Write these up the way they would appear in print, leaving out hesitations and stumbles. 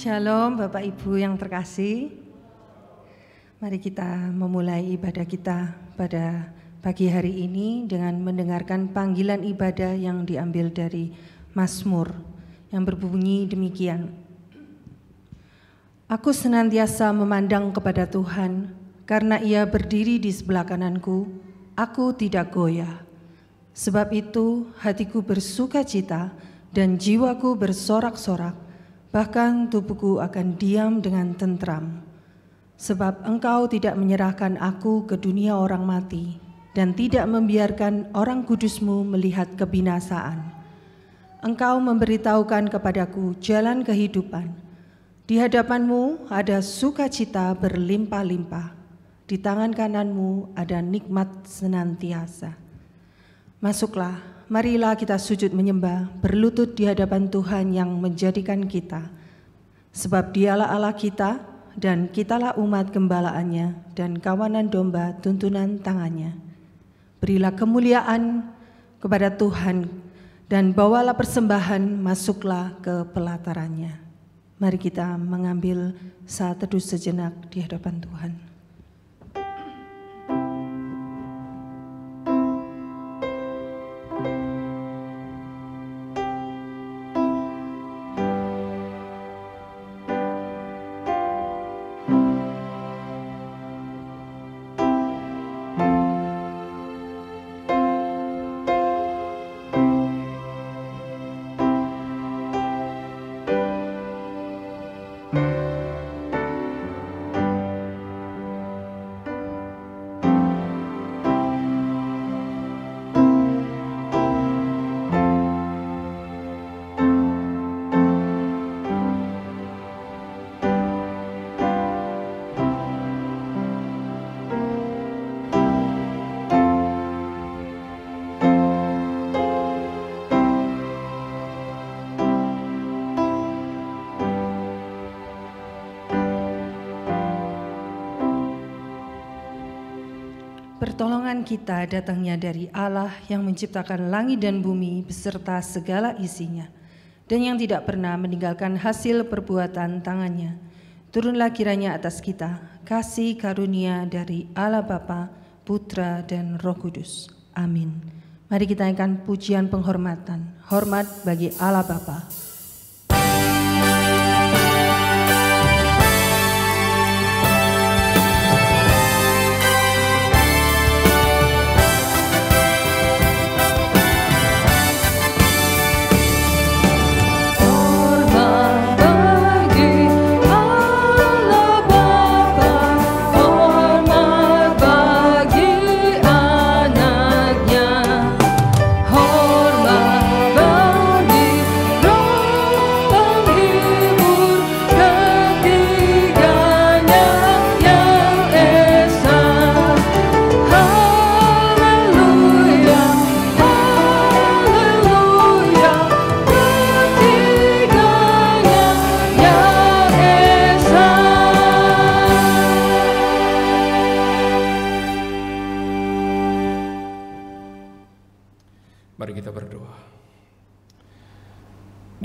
Shalom Bapak Ibu yang terkasih. Mari kita memulai ibadah kita pada pagi hari ini dengan mendengarkan panggilan ibadah yang diambil dari Mazmur yang berbunyi demikian. Aku senantiasa memandang kepada Tuhan, karena Ia berdiri di sebelah kananku, aku tidak goyah. Sebab itu hatiku bersuka cita dan jiwaku bersorak-sorak. Bahkan tubuhku akan diam dengan tentram. Sebab Engkau tidak menyerahkan aku ke dunia orang mati dan tidak membiarkan orang kudus-Mu melihat kebinasaan. Engkau memberitahukan kepadaku jalan kehidupan. Di hadapan-Mu ada sukacita berlimpah-limpah. Di tangan kanan-Mu ada nikmat senantiasa. Masuklah. Marilah kita sujud menyembah, berlutut di hadapan Tuhan yang menjadikan kita. Sebab Dialah Allah kita, dan kitalah umat gembalaannya, dan kawanan domba tuntunan tangannya. Berilah kemuliaan kepada Tuhan, dan bawalah persembahan, masuklah ke pelatarannya. Mari kita mengambil saat teduh sejenak di hadapan Tuhan. Pertolongan kita datangnya dari Allah yang menciptakan langit dan bumi beserta segala isinya, dan yang tidak pernah meninggalkan hasil perbuatan tangannya. Turunlah kiranya atas kita kasih karunia dari Allah Bapa, Putra, dan Roh Kudus. Amin. Mari kita naikkan pujian penghormatan. Hormat bagi Allah Bapa.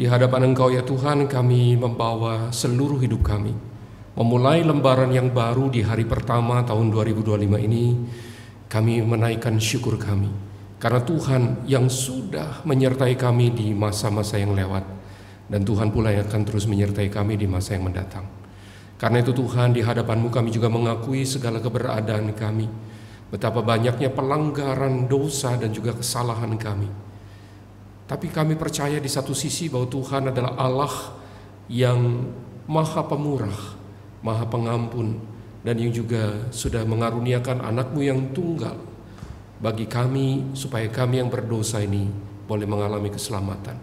Di hadapan Engkau ya Tuhan, kami membawa seluruh hidup kami, memulai lembaran yang baru di hari pertama tahun 2025 ini. Kami menaikkan syukur kami karena Tuhan yang sudah menyertai kami di masa-masa yang lewat, dan Tuhan pula yang akan terus menyertai kami di masa yang mendatang. Karena itu Tuhan, di hadapan-Mu kami juga mengakui segala keberadaan kami, betapa banyaknya pelanggaran, dosa, dan juga kesalahan kami. Tapi kami percaya di satu sisi bahwa Tuhan adalah Allah yang Maha Pemurah, Maha Pengampun, dan yang juga sudah mengaruniakan anak-Mu yang tunggal bagi kami, supaya kami yang berdosa ini boleh mengalami keselamatan.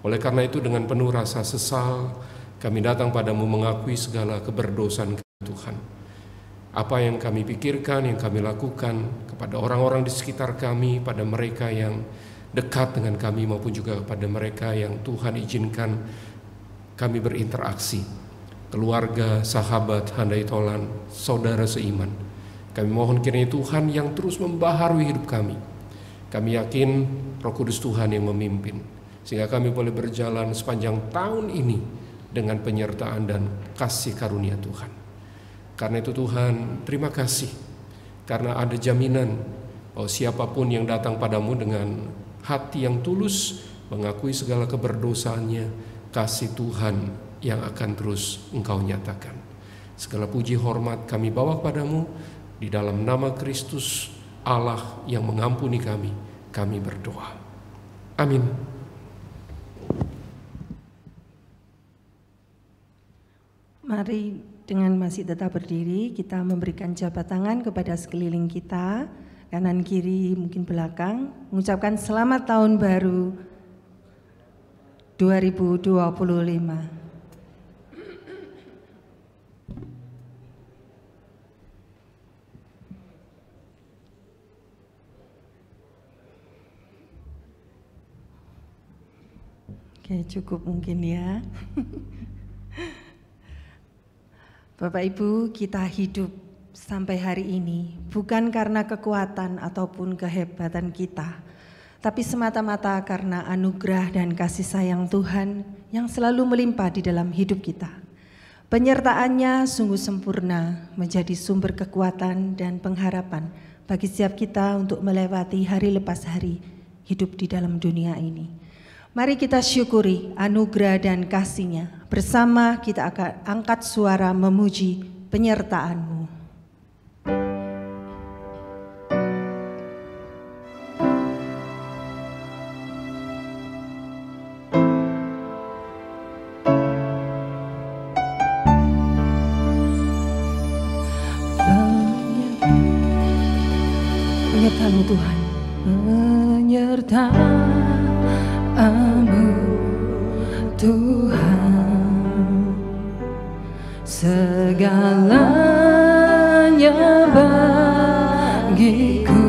Oleh karena itu, dengan penuh rasa sesal, kami datang padamu mengakui segala keberdosaan kami, Tuhan. Apa yang kami pikirkan, yang kami lakukan kepada orang-orang di sekitar kami, pada mereka yang dekat dengan kami maupun juga kepada mereka yang Tuhan izinkan kami berinteraksi, keluarga, sahabat, handai tolan, saudara seiman. Kami mohon kiranya Tuhan yang terus membaharui hidup kami. Kami yakin Roh Kudus Tuhan yang memimpin, sehingga kami boleh berjalan sepanjang tahun ini dengan penyertaan dan kasih karunia Tuhan. Karena itu Tuhan, terima kasih karena ada jaminan bahwa siapapun yang datang padamu dengan hati yang tulus, mengakui segala keberdosaannya, kasih Tuhan yang akan terus Engkau nyatakan. Segala puji hormat kami bawa kepadamu, di dalam nama Kristus Allah yang mengampuni kami berdoa. Amin. Mari dengan masih tetap berdiri, kita memberikan jabat tangan kepada sekeliling kita, kanan kiri mungkin belakang, mengucapkan selamat tahun baru 2025. Oke, cukup mungkin ya. Bapak Ibu, kita hidup sampai hari ini bukan karena kekuatan ataupun kehebatan kita, tapi semata-mata karena anugerah dan kasih sayang Tuhan yang selalu melimpah di dalam hidup kita. Penyertaannya sungguh sempurna, menjadi sumber kekuatan dan pengharapan bagi setiap kita untuk melewati hari lepas hari hidup di dalam dunia ini. Mari kita syukuri anugerah dan kasih-Nya. Bersama kita akan angkat suara memuji penyertaan-Mu. Penyertaan-Mu Tuhan. Penyertaan Tuhan, segalanya bagiku,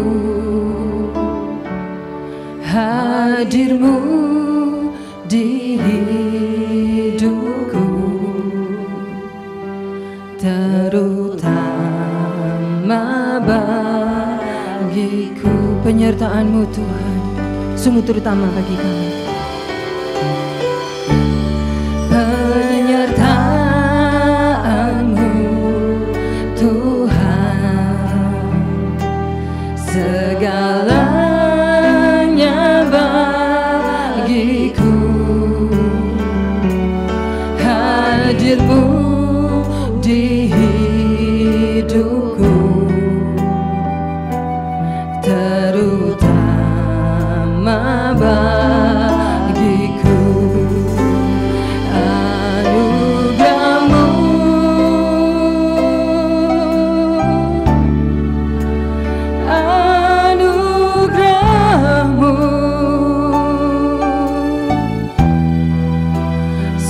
hadir-Mu di hidupku, terutama bagiku. Penyertaan-Mu Tuhan sungguh terutama bagi kami. Penyertaan-Mu Tuhan, segalanya bagiku, hadir-Mu di hidupku, terutama bagiku.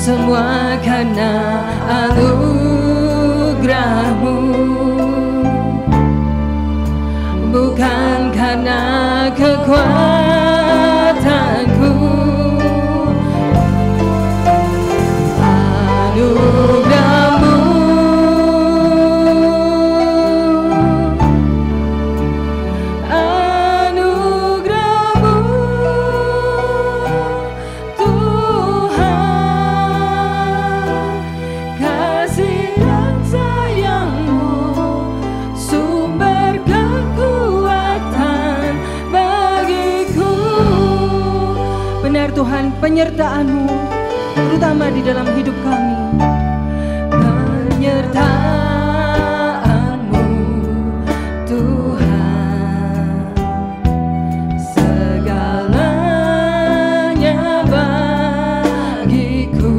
Semua karena anugerah-Mu, bukan karena kekuatanku. Anugerah-Mu, anugerah-Mu Tuhan, kasih dan sayang-Mu, sumber kekuatan bagiku. Benar Tuhan, penyertaan-Mu terutama di dalam hidup kami. Penyertaan-Mu Tuhan, segalanya bagiku,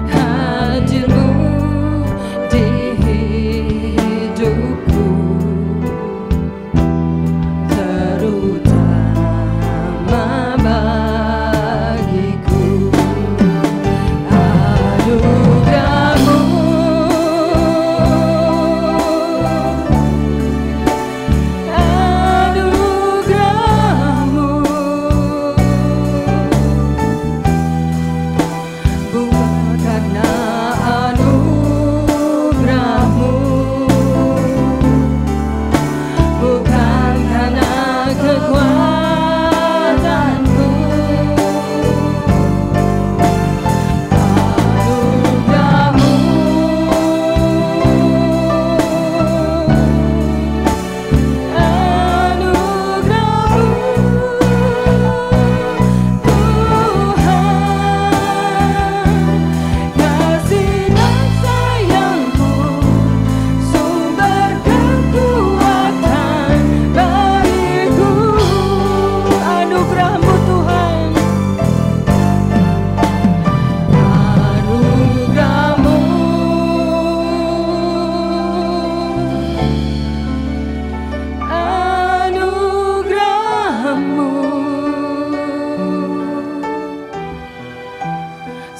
hadir-Mu di hidupku, terutama bagiku. Anugerah-Mu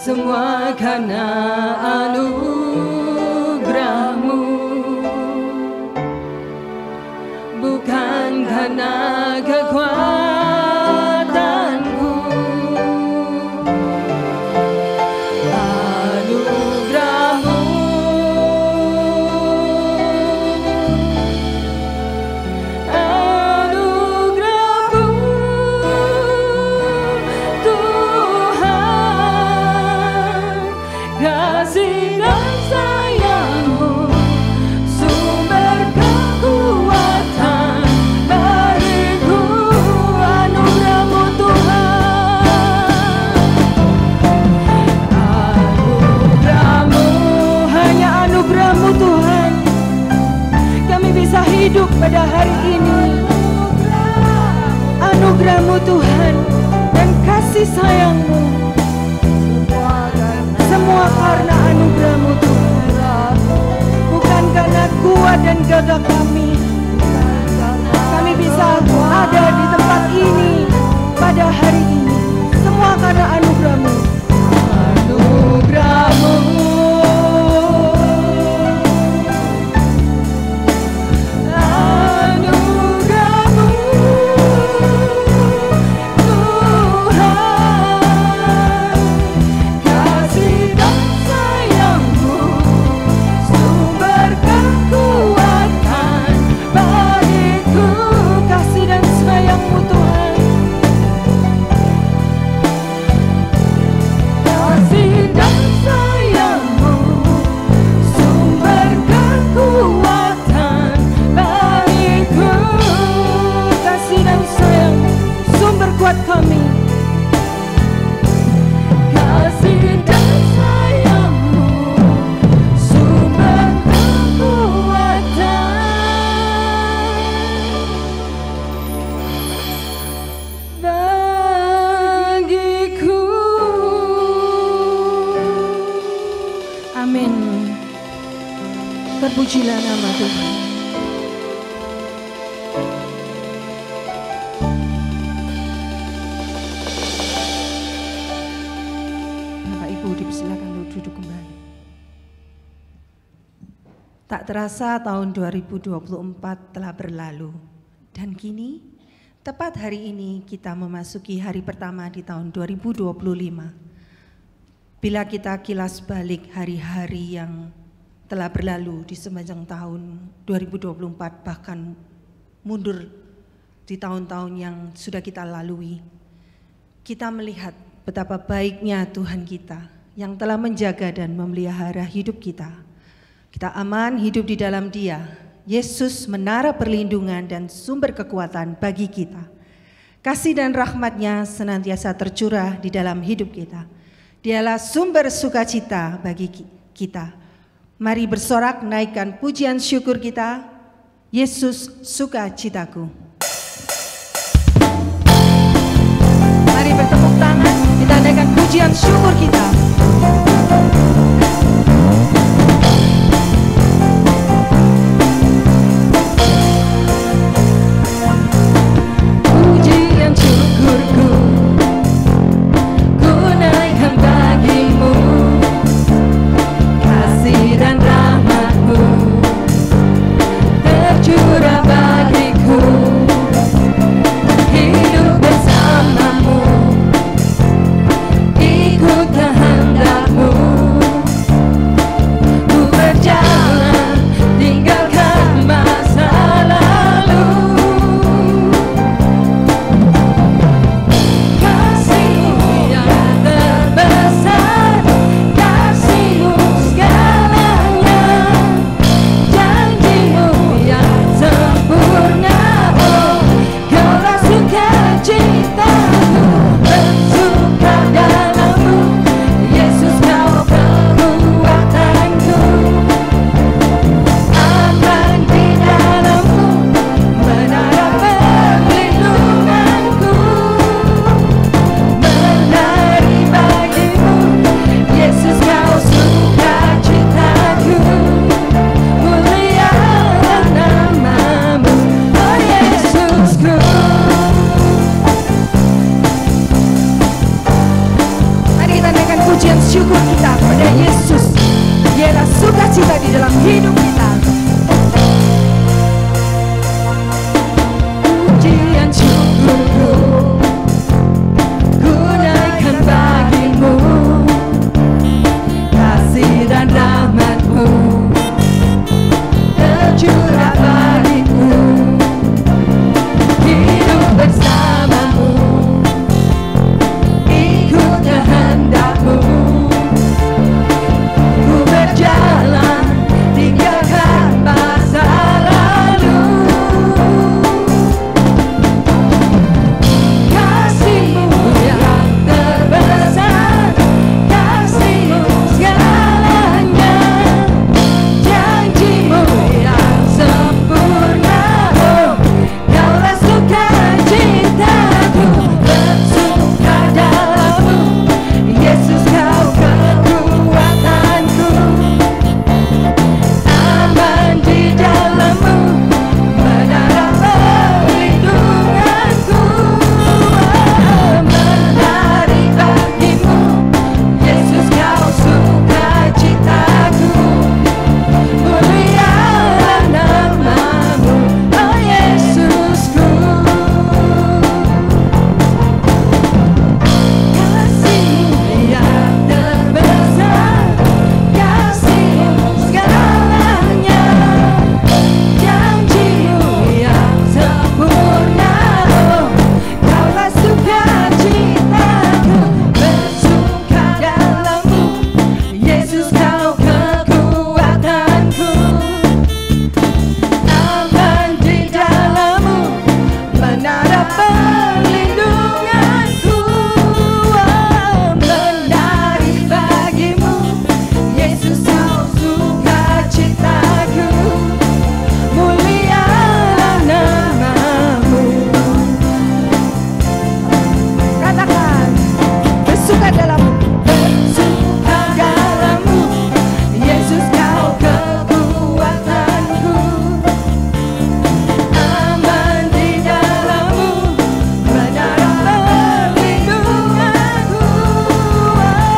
semua karena anugerah-Mu, bukan karena kekuatanku. Anugerah-Mu, anugerah-Mu Tuhan, kasih dan sayang-Mu sumber kekuatan bagiku. Anugerah-Mu Tuhan, anugerah-Mu, hanya anugerah-Mu Tuhan kami bisa hidup pada hari ini. Anugerah-Mu Tuhan dan kasih sayang-Mu, semua karena anugerah-Mu Tuhan, bukan karena kuat dan gagah kami. Kami bisa ada di tempat ini pada hari ini, semua karena anugerah-Mu. Anugerah-Mu, anugerah-Mu Tuhan, kasih dan sayang-Mu sumber kekuatan bagiku. Kasih dan sayang-Mu Tuhan, kasih dan sayang-Mu sumber kekuatan bagiku. Kasih dan sayang sumber kuat kami. Kasih dan sayang-Mu sumber kekuatan bagiku. Amin. Terpujilah nama Tuhan. Bapak Ibu dipersilakan untuk duduk kembali. Tak terasa tahun 2024 telah berlalu, dan kini tepat hari ini kita memasuki hari pertama di tahun 2025. Bila kita kilas balik hari-hari yang telah berlalu di sepanjang tahun 2024, bahkan mundur di tahun-tahun yang sudah kita lalui, kita melihat betapa baiknya Tuhan kita yang telah menjaga dan memelihara hidup kita. Kita aman hidup di dalam Dia. Yesus menara perlindungan dan sumber kekuatan bagi kita. Kasih dan rahmat-Nya senantiasa tercurah di dalam hidup kita. Dialah sumber sukacita bagi kita. Mari bersorak naikkan pujian syukur kita. Yesus sukacitaku. Mari bertepuk tangan, kita naikkan pujian syukur kita. Pujian syukurku ku naikkan bagimu, kasih dan rahmat-Mu tercurah bagiku, hidup bersama-Mu, ikut dalam hidup kita. Pujian syukurku ku naikkan bagimu, kasih dan rahmat-Mu tercurah bagiku, hidup bersama-Mu, ikut kehendak-Mu, ku berjalan tinggalkan masa lalu. Kasih-Mu yang terbesar, kasih-Mu segalanya, janji-Mu yang sempurna, oh Kaulah sukacitaku, bersuka dalam-Mu, Yesus Kau kekuatanku, aman di dalam-Mu, menara perlindunganku, menari bagimu, Yesus Kau sukacitaku, mulialah nama-Mu, oh Yesusku. Kasih-Mu yang terbesar, kasih-Mu segalanya, janji-Mu yang sempurna, oh Kaulah sukacitaku, bersuka dalam-Mu, Yesus Kau kekuatanku, aman di dalam-Mu, menara perlindunganku, oh menari bagimu, Yesus Kau sukacitaku, mulialah nama-Mu. Katakan, bersuka dalam-Mu, bersuka dalam-Mu, Yesus Kau kekuatanku, aman di dalam-Mu, menara perlindunganku,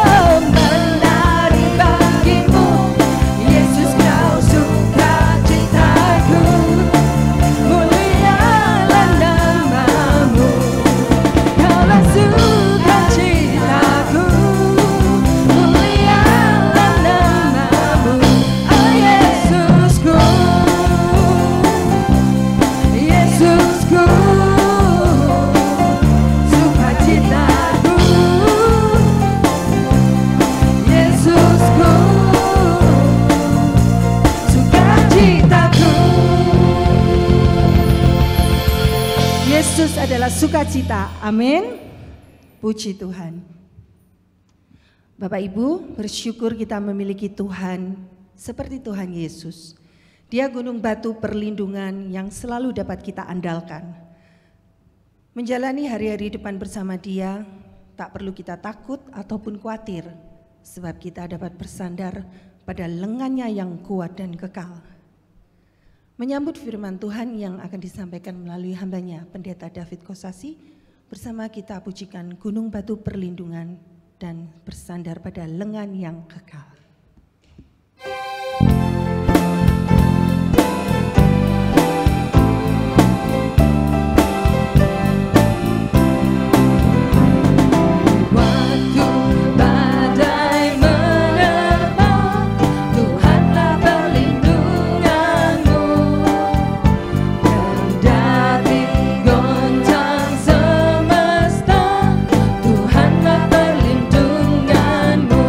oh menari bagimu, Yesus Kau sukacitaku, mulialah nama-Mu. Kaulah sukacitaku, mulialah nama-Mu, oh Yesusku, Yesusku, sukacitaku, Yesusku, sukacitaku. Yesus adalah sukacita. Amin. Puji Tuhan. Bapak Ibu, bersyukur kita memiliki Tuhan seperti Tuhan Yesus. Dia gunung batu perlindungan yang selalu dapat kita andalkan. Menjalani hari-hari depan bersama Dia, tak perlu kita takut ataupun khawatir, sebab kita dapat bersandar pada lengannya yang kuat dan kekal. Menyambut firman Tuhan yang akan disampaikan melalui hambanya, Pendeta David Kosasi, bersama kita pujikan Gunung Batu Perlindungan dan bersandar pada lengan yang kekal. Waktu badai menerpa, Tuhanlah perlindunganmu. Kendati goncang semesta, Tuhanlah perlindunganmu.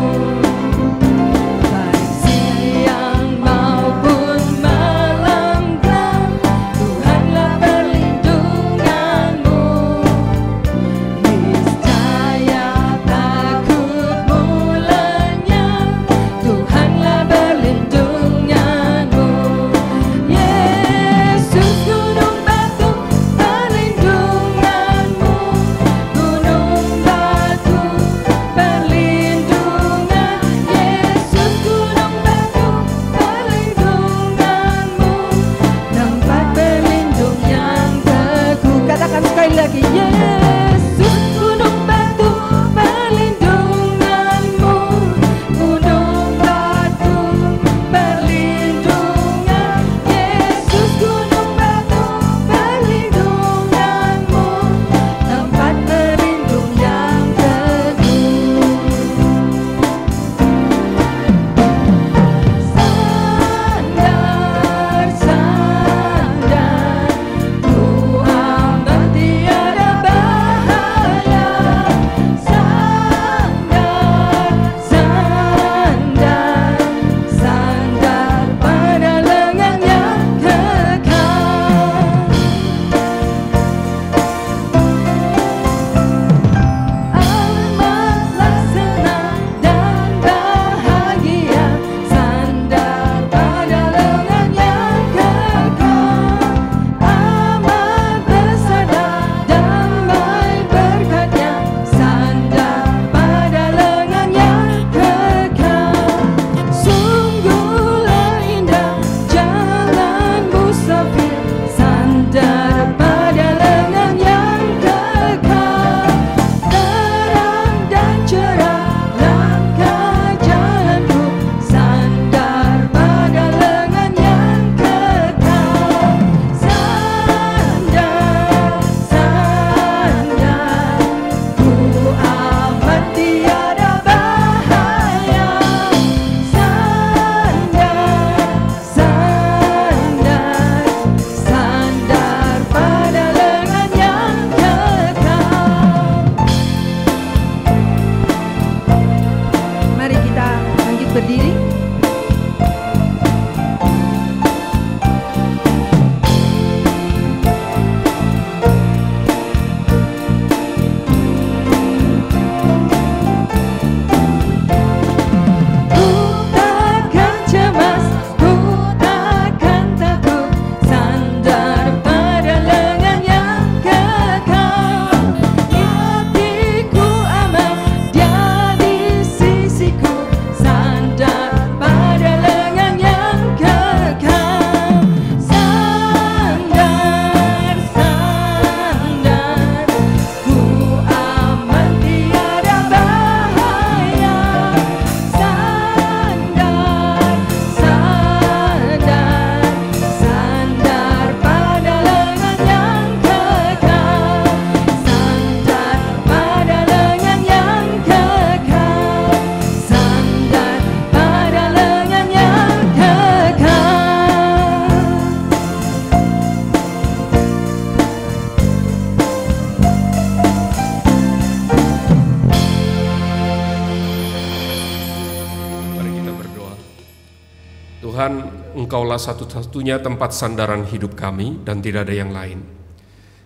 Tuhan, Engkaulah satu-satunya tempat sandaran hidup kami dan tidak ada yang lain.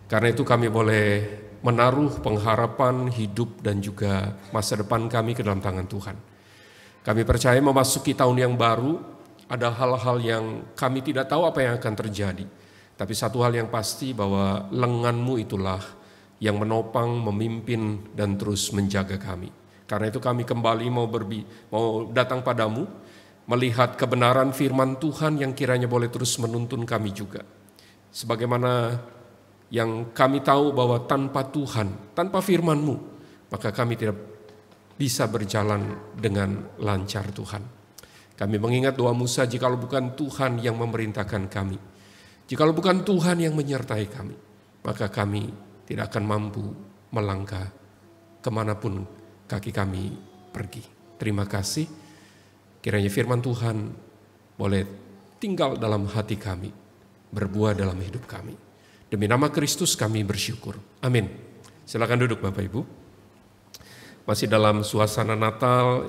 Karena itu kami boleh menaruh pengharapan hidup dan juga masa depan kami ke dalam tangan Tuhan. Kami percaya memasuki tahun yang baru, ada hal-hal yang kami tidak tahu apa yang akan terjadi. Tapi satu hal yang pasti bahwa lengan-Mu itulah yang menopang, memimpin, dan terus menjaga kami. Karena itu kami kembali mau datang padamu, melihat kebenaran firman Tuhan yang kiranya boleh terus menuntun kami juga. Sebagaimana yang kami tahu bahwa tanpa Tuhan, tanpa firman-Mu, maka kami tidak bisa berjalan dengan lancar Tuhan. Kami mengingat doa Musa, jikalau bukan Tuhan yang memerintahkan kami, jikalau bukan Tuhan yang menyertai kami, maka kami tidak akan mampu melangkah kemanapun kaki kami pergi. Terima kasih, kiranya firman Tuhan boleh tinggal dalam hati kami, berbuah dalam hidup kami. Demi nama Kristus kami bersyukur. Amin. Silakan duduk Bapak Ibu. Masih dalam suasana Natal,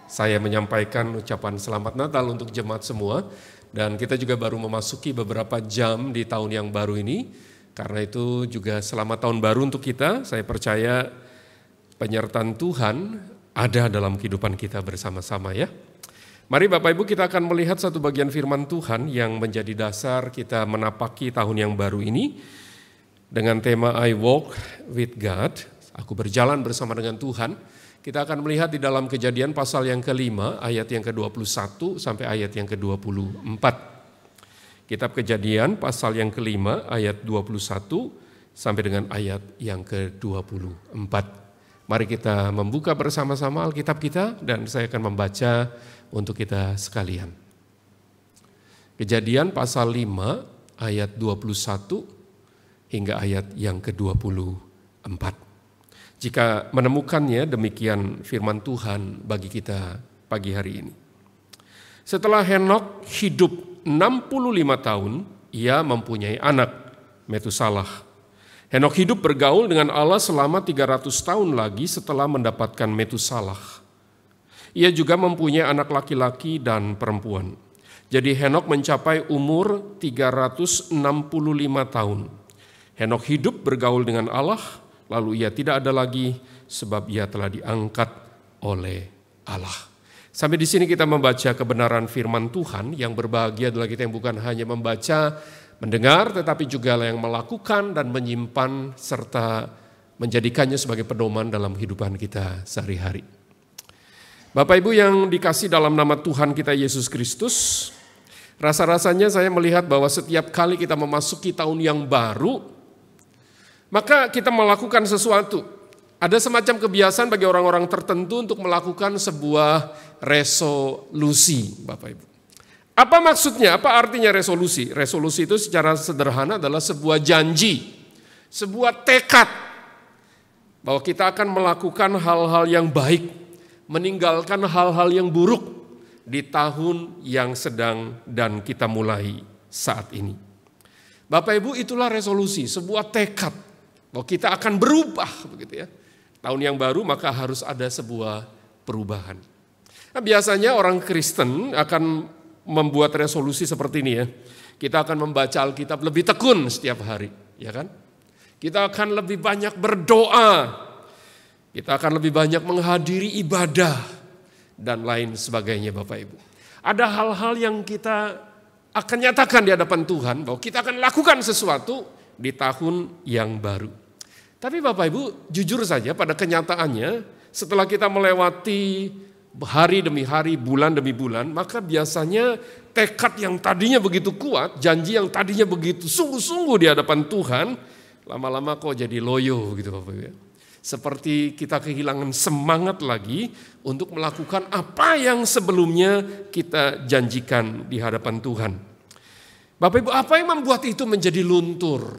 saya menyampaikan ucapan selamat Natal untuk jemaat semua. Dan kita juga baru memasuki beberapa jam di tahun yang baru ini. Karena itu juga selamat tahun baru untuk kita. Saya percaya penyertaan Tuhan ada dalam kehidupan kita bersama-sama ya. Mari Bapak Ibu, kita akan melihat satu bagian firman Tuhan yang menjadi dasar kita menapaki tahun yang baru ini dengan tema I Walk with God, aku berjalan bersama dengan Tuhan. Kita akan melihat di dalam Kejadian pasal yang ke-5 ayat yang ke-21 sampai ayat yang ke-24. Kitab Kejadian pasal yang ke-5 ayat 21 sampai dengan ayat yang ke-24. Mari kita membuka bersama-sama Alkitab kita dan saya akan membaca untuk kita sekalian. Kejadian pasal 5 ayat 21 hingga ayat yang ke-24. Jika menemukannya, demikian firman Tuhan bagi kita pagi hari ini. Setelah Henokh hidup 65 tahun, ia mempunyai anak, Metusalah. Henokh hidup bergaul dengan Allah selama 300 tahun lagi setelah mendapatkan Metusalah. Ia juga mempunyai anak laki-laki dan perempuan. Jadi Henokh mencapai umur 365 tahun. Henokh hidup bergaul dengan Allah, lalu ia tidak ada lagi sebab ia telah diangkat oleh Allah. Sampai di sini kita membaca kebenaran firman Tuhan. Yang berbahagia adalah kita yang bukan hanya membaca, mendengar, tetapi juga yang melakukan dan menyimpan serta menjadikannya sebagai pedoman dalam kehidupan kita sehari-hari. Bapak Ibu yang dikasih dalam nama Tuhan kita Yesus Kristus, rasa-rasanya saya melihat bahwa setiap kali kita memasuki tahun yang baru, maka kita melakukan sesuatu. Ada semacam kebiasaan bagi orang-orang tertentu untuk melakukan sebuah resolusi, Bapak Ibu. Apa maksudnya? Apa artinya resolusi? Resolusi itu secara sederhana adalah sebuah janji, sebuah tekad bahwa kita akan melakukan hal-hal yang baik, meninggalkan hal-hal yang buruk di tahun yang sedang dan kita mulai saat ini. Bapak Ibu, itulah resolusi, sebuah tekad bahwa kita akan berubah, begitu ya. Tahun yang baru maka harus ada sebuah perubahan. Nah, biasanya orang Kristen akan membuat resolusi seperti ini ya. Kita akan membaca Alkitab lebih tekun setiap hari, ya kan? Kita akan lebih banyak berdoa. Kita akan lebih banyak menghadiri ibadah dan lain sebagainya Bapak Ibu. Ada hal-hal yang kita akan nyatakan di hadapan Tuhan bahwa kita akan lakukan sesuatu di tahun yang baru. Tapi Bapak Ibu, jujur saja pada kenyataannya setelah kita melewati hari demi hari, bulan demi bulan, maka biasanya tekad yang tadinya begitu kuat, janji yang tadinya begitu sungguh-sungguh di hadapan Tuhan, lama-lama kok jadi loyo gitu Bapak Ibu ya. Seperti kita kehilangan semangat lagi untuk melakukan apa yang sebelumnya kita janjikan di hadapan Tuhan. Bapak Ibu, apa yang membuat itu menjadi luntur?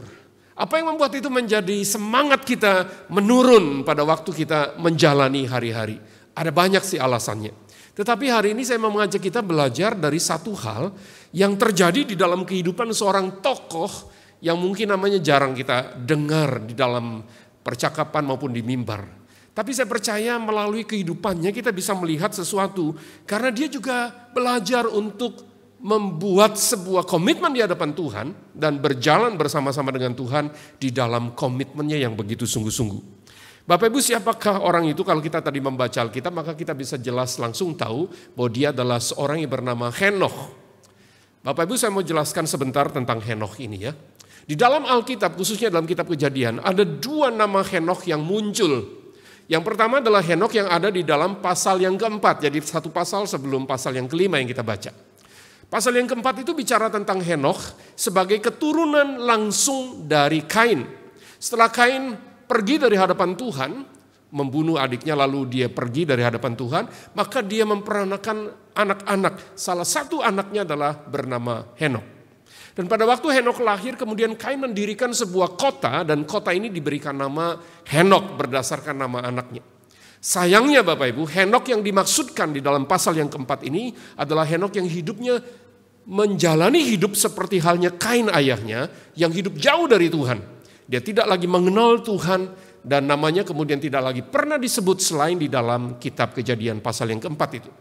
Apa yang membuat itu menjadi semangat kita menurun pada waktu kita menjalani hari-hari? Ada banyak sih alasannya. Tetapi hari ini saya mau mengajak kita belajar dari satu hal yang terjadi di dalam kehidupan seorang tokoh yang mungkin namanya jarang kita dengar di dalam percakapan maupun di mimbar. Tapi saya percaya melalui kehidupannya kita bisa melihat sesuatu. Karena dia juga belajar untuk membuat sebuah komitmen di hadapan Tuhan dan berjalan bersama-sama dengan Tuhan di dalam komitmennya yang begitu sungguh-sungguh. Bapak Ibu, siapakah orang itu? Kalau kita tadi membaca Alkitab, maka kita bisa jelas langsung tahu bahwa dia adalah seorang yang bernama Henokh. Bapak Ibu, saya mau jelaskan sebentar tentang Henokh ini ya. Di dalam Alkitab, khususnya dalam kitab Kejadian, ada 2 nama Henokh yang muncul. Yang pertama adalah Henokh yang ada di dalam pasal yang keempat, jadi satu pasal sebelum pasal yang kelima yang kita baca. Pasal yang keempat itu bicara tentang Henokh sebagai keturunan langsung dari Kain. Setelah Kain pergi dari hadapan Tuhan, membunuh adiknya lalu dia pergi dari hadapan Tuhan, maka dia memperanakan anak-anak. Salah satu anaknya adalah bernama Henokh. Dan pada waktu Henokh lahir, kemudian Kain mendirikan sebuah kota dan kota ini diberikan nama Henokh berdasarkan nama anaknya. Sayangnya Bapak Ibu, Henokh yang dimaksudkan di dalam pasal yang keempat ini adalah Henokh yang hidupnya menjalani hidup seperti halnya Kain ayahnya yang hidup jauh dari Tuhan. Dia tidak lagi mengenal Tuhan dan namanya kemudian tidak lagi pernah disebut selain di dalam kitab Kejadian pasal yang keempat itu.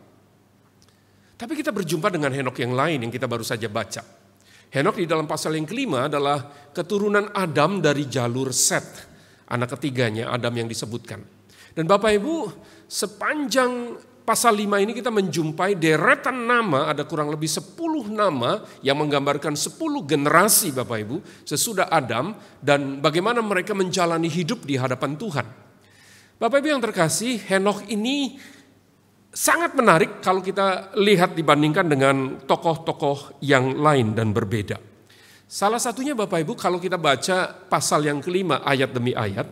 Tapi kita berjumpa dengan Henokh yang lain yang kita baru saja baca. Henokh di dalam pasal yang kelima adalah keturunan Adam dari jalur Set, anak ketiganya Adam yang disebutkan. Dan Bapak Ibu, sepanjang pasal 5 ini kita menjumpai deretan nama, ada kurang lebih 10 nama yang menggambarkan 10 generasi Bapak Ibu sesudah Adam dan bagaimana mereka menjalani hidup di hadapan Tuhan. Bapak Ibu yang terkasih, Henokh ini sangat menarik kalau kita lihat dibandingkan dengan tokoh-tokoh yang lain dan berbeda. Salah satunya Bapak Ibu kalau kita baca pasal yang kelima ayat demi ayat,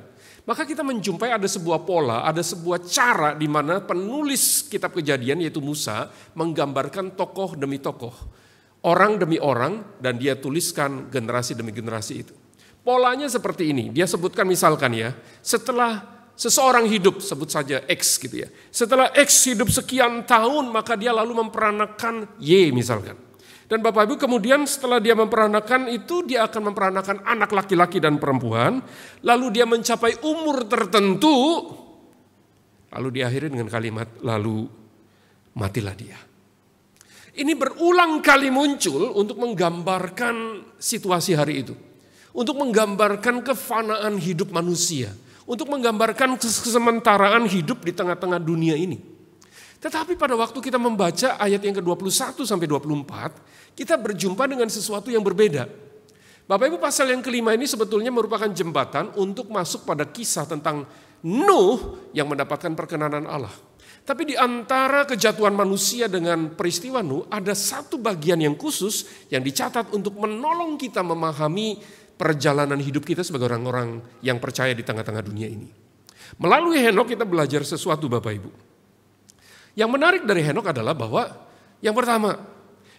maka kita menjumpai ada sebuah pola, ada sebuah cara di mana penulis kitab Kejadian yaitu Musa menggambarkan tokoh demi tokoh, orang demi orang, dan dia tuliskan generasi demi generasi itu. Polanya seperti ini, dia sebutkan misalkan ya, setelah seseorang hidup, sebut saja X gitu ya. Setelah X hidup sekian tahun, maka dia lalu memperanakan Y misalkan. Dan Bapak Ibu kemudian setelah dia memperanakan itu, dia akan memperanakan anak laki-laki dan perempuan. Lalu dia mencapai umur tertentu, lalu diakhiri dengan kalimat, lalu matilah dia. Ini berulang kali muncul untuk menggambarkan situasi hari itu. Untuk menggambarkan kefanaan hidup manusia. Untuk menggambarkan kesementaraan hidup di tengah-tengah dunia ini. Tetapi pada waktu kita membaca ayat yang ke-21 sampai 24, kita berjumpa dengan sesuatu yang berbeda. Bapak Ibu, pasal yang kelima ini sebetulnya merupakan jembatan untuk masuk pada kisah tentang Nuh yang mendapatkan perkenanan Allah. Tapi di antara kejatuhan manusia dengan peristiwa Nuh, ada satu bagian yang khusus yang dicatat untuk menolong kita memahami perjalanan hidup kita sebagai orang-orang yang percaya di tengah-tengah dunia ini. Melalui Henokh kita belajar sesuatu Bapak Ibu. Yang menarik dari Henokh adalah bahwa yang pertama,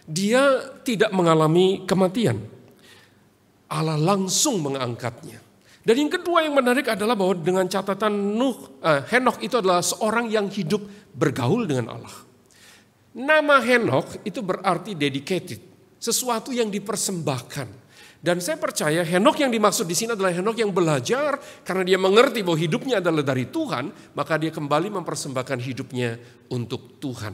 dia tidak mengalami kematian. Allah langsung mengangkatnya. Dan yang kedua yang menarik adalah bahwa dengan catatan Henokh itu adalah seorang yang hidup bergaul dengan Allah. Nama Henokh itu berarti dedicated, sesuatu yang dipersembahkan. Dan saya percaya Henokh yang dimaksud di sini adalah Henokh yang belajar karena dia mengerti bahwa hidupnya adalah dari Tuhan, maka dia kembali mempersembahkan hidupnya untuk Tuhan.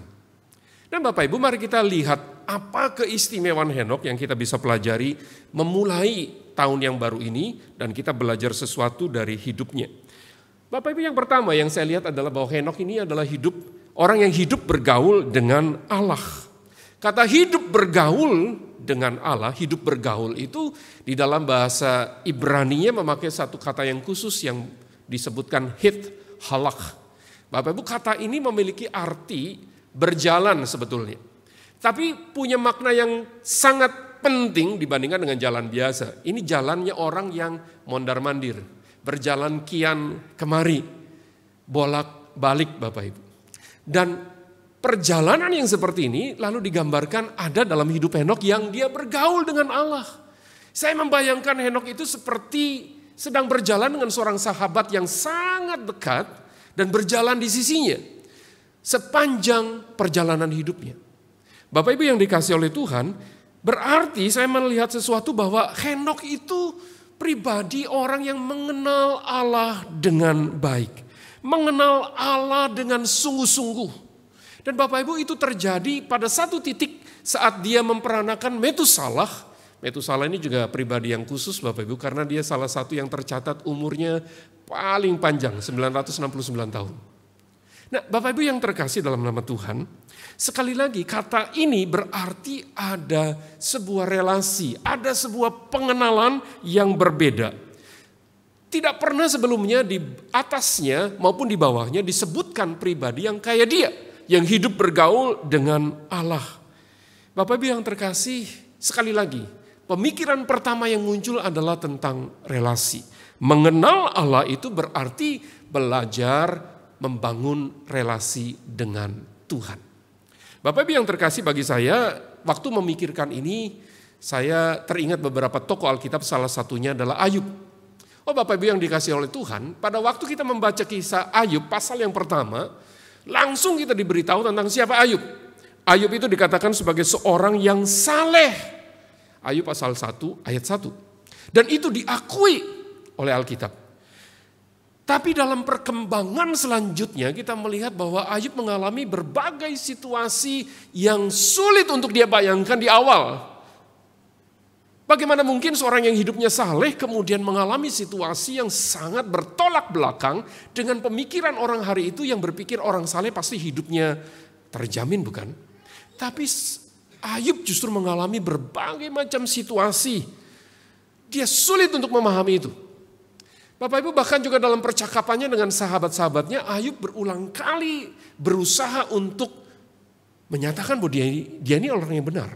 Dan Bapak Ibu, mari kita lihat apa keistimewaan Henokh yang kita bisa pelajari memulai tahun yang baru ini dan kita belajar sesuatu dari hidupnya. Bapak Ibu, yang pertama yang saya lihat adalah bahwa Henokh ini adalah orang yang hidup bergaul dengan Allah. Kata hidup bergaul dengan Allah, hidup bergaul itu di dalam bahasa Ibrani-nya memakai satu kata yang khusus yang disebutkan halak. Bapak Ibu, kata ini memiliki arti berjalan sebetulnya. Tapi punya makna yang sangat penting dibandingkan dengan jalan biasa. Ini jalannya orang yang mondar-mandir, berjalan kian kemari, bolak-balik Bapak Ibu. Dan perjalanan yang seperti ini lalu digambarkan ada dalam hidup Henokh yang dia bergaul dengan Allah. Saya membayangkan Henokh itu seperti sedang berjalan dengan seorang sahabat yang sangat dekat dan berjalan di sisinya sepanjang perjalanan hidupnya. Bapak Ibu yang dikasihi oleh Tuhan, berarti saya melihat sesuatu bahwa Henokh itu pribadi orang yang mengenal Allah dengan baik, mengenal Allah dengan sungguh-sungguh. Dan Bapak Ibu, itu terjadi pada satu titik saat dia memperanakan Metusalah. Metusalah ini juga pribadi yang khusus Bapak Ibu, karena dia salah satu yang tercatat umurnya paling panjang, 969 tahun. Nah Bapak Ibu yang terkasih dalam nama Tuhan, sekali lagi kata ini berarti ada sebuah relasi, ada sebuah pengenalan yang berbeda. Tidak pernah sebelumnya di atasnya maupun di bawahnya disebutkan pribadi yang kayak dia, yang hidup bergaul dengan Allah. Bapak Ibu yang terkasih, sekali lagi, pemikiran pertama yang muncul adalah tentang relasi. Mengenal Allah itu berarti belajar membangun relasi dengan Tuhan. Bapak Ibu yang terkasih, bagi saya, waktu memikirkan ini, saya teringat beberapa tokoh Alkitab, salah satunya adalah Ayub. Oh Bapak Ibu yang dikasih oleh Tuhan, pada waktu kita membaca kisah Ayub pasal yang pertama, langsung kita diberitahu tentang siapa Ayub. Ayub itu dikatakan sebagai seorang yang saleh. Ayub pasal 1 ayat 1. Dan itu diakui oleh Alkitab. Tapi dalam perkembangan selanjutnya kita melihat bahwa Ayub mengalami berbagai situasi yang sulit untuk dia bayangkan di awal. Bagaimana mungkin seorang yang hidupnya saleh kemudian mengalami situasi yang sangat bertolak belakang dengan pemikiran orang hari itu yang berpikir orang saleh pasti hidupnya terjamin, bukan? Tapi Ayub justru mengalami berbagai macam situasi. Dia sulit untuk memahami itu. Bapak Ibu bahkan juga dalam percakapannya dengan sahabat-sahabatnya, Ayub berulang kali berusaha untuk menyatakan bahwa dia ini orang yang benar.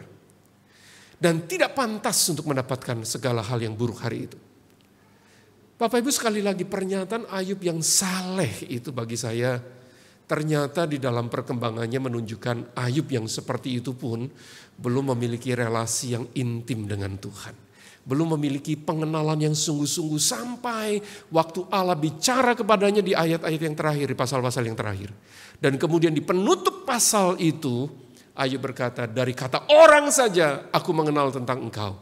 Dan tidak pantas untuk mendapatkan segala hal yang buruk hari itu. Bapak Ibu sekali lagi, pernyataan Ayub yang saleh itu bagi saya ternyata di dalam perkembangannya menunjukkan Ayub yang seperti itu pun belum memiliki relasi yang intim dengan Tuhan. Belum memiliki pengenalan yang sungguh-sungguh sampai waktu Allah bicara kepadanya di ayat-ayat yang terakhir, di pasal-pasal yang terakhir. Dan kemudian di penutup pasal itu, Ayub berkata, dari kata orang saja aku mengenal tentang engkau.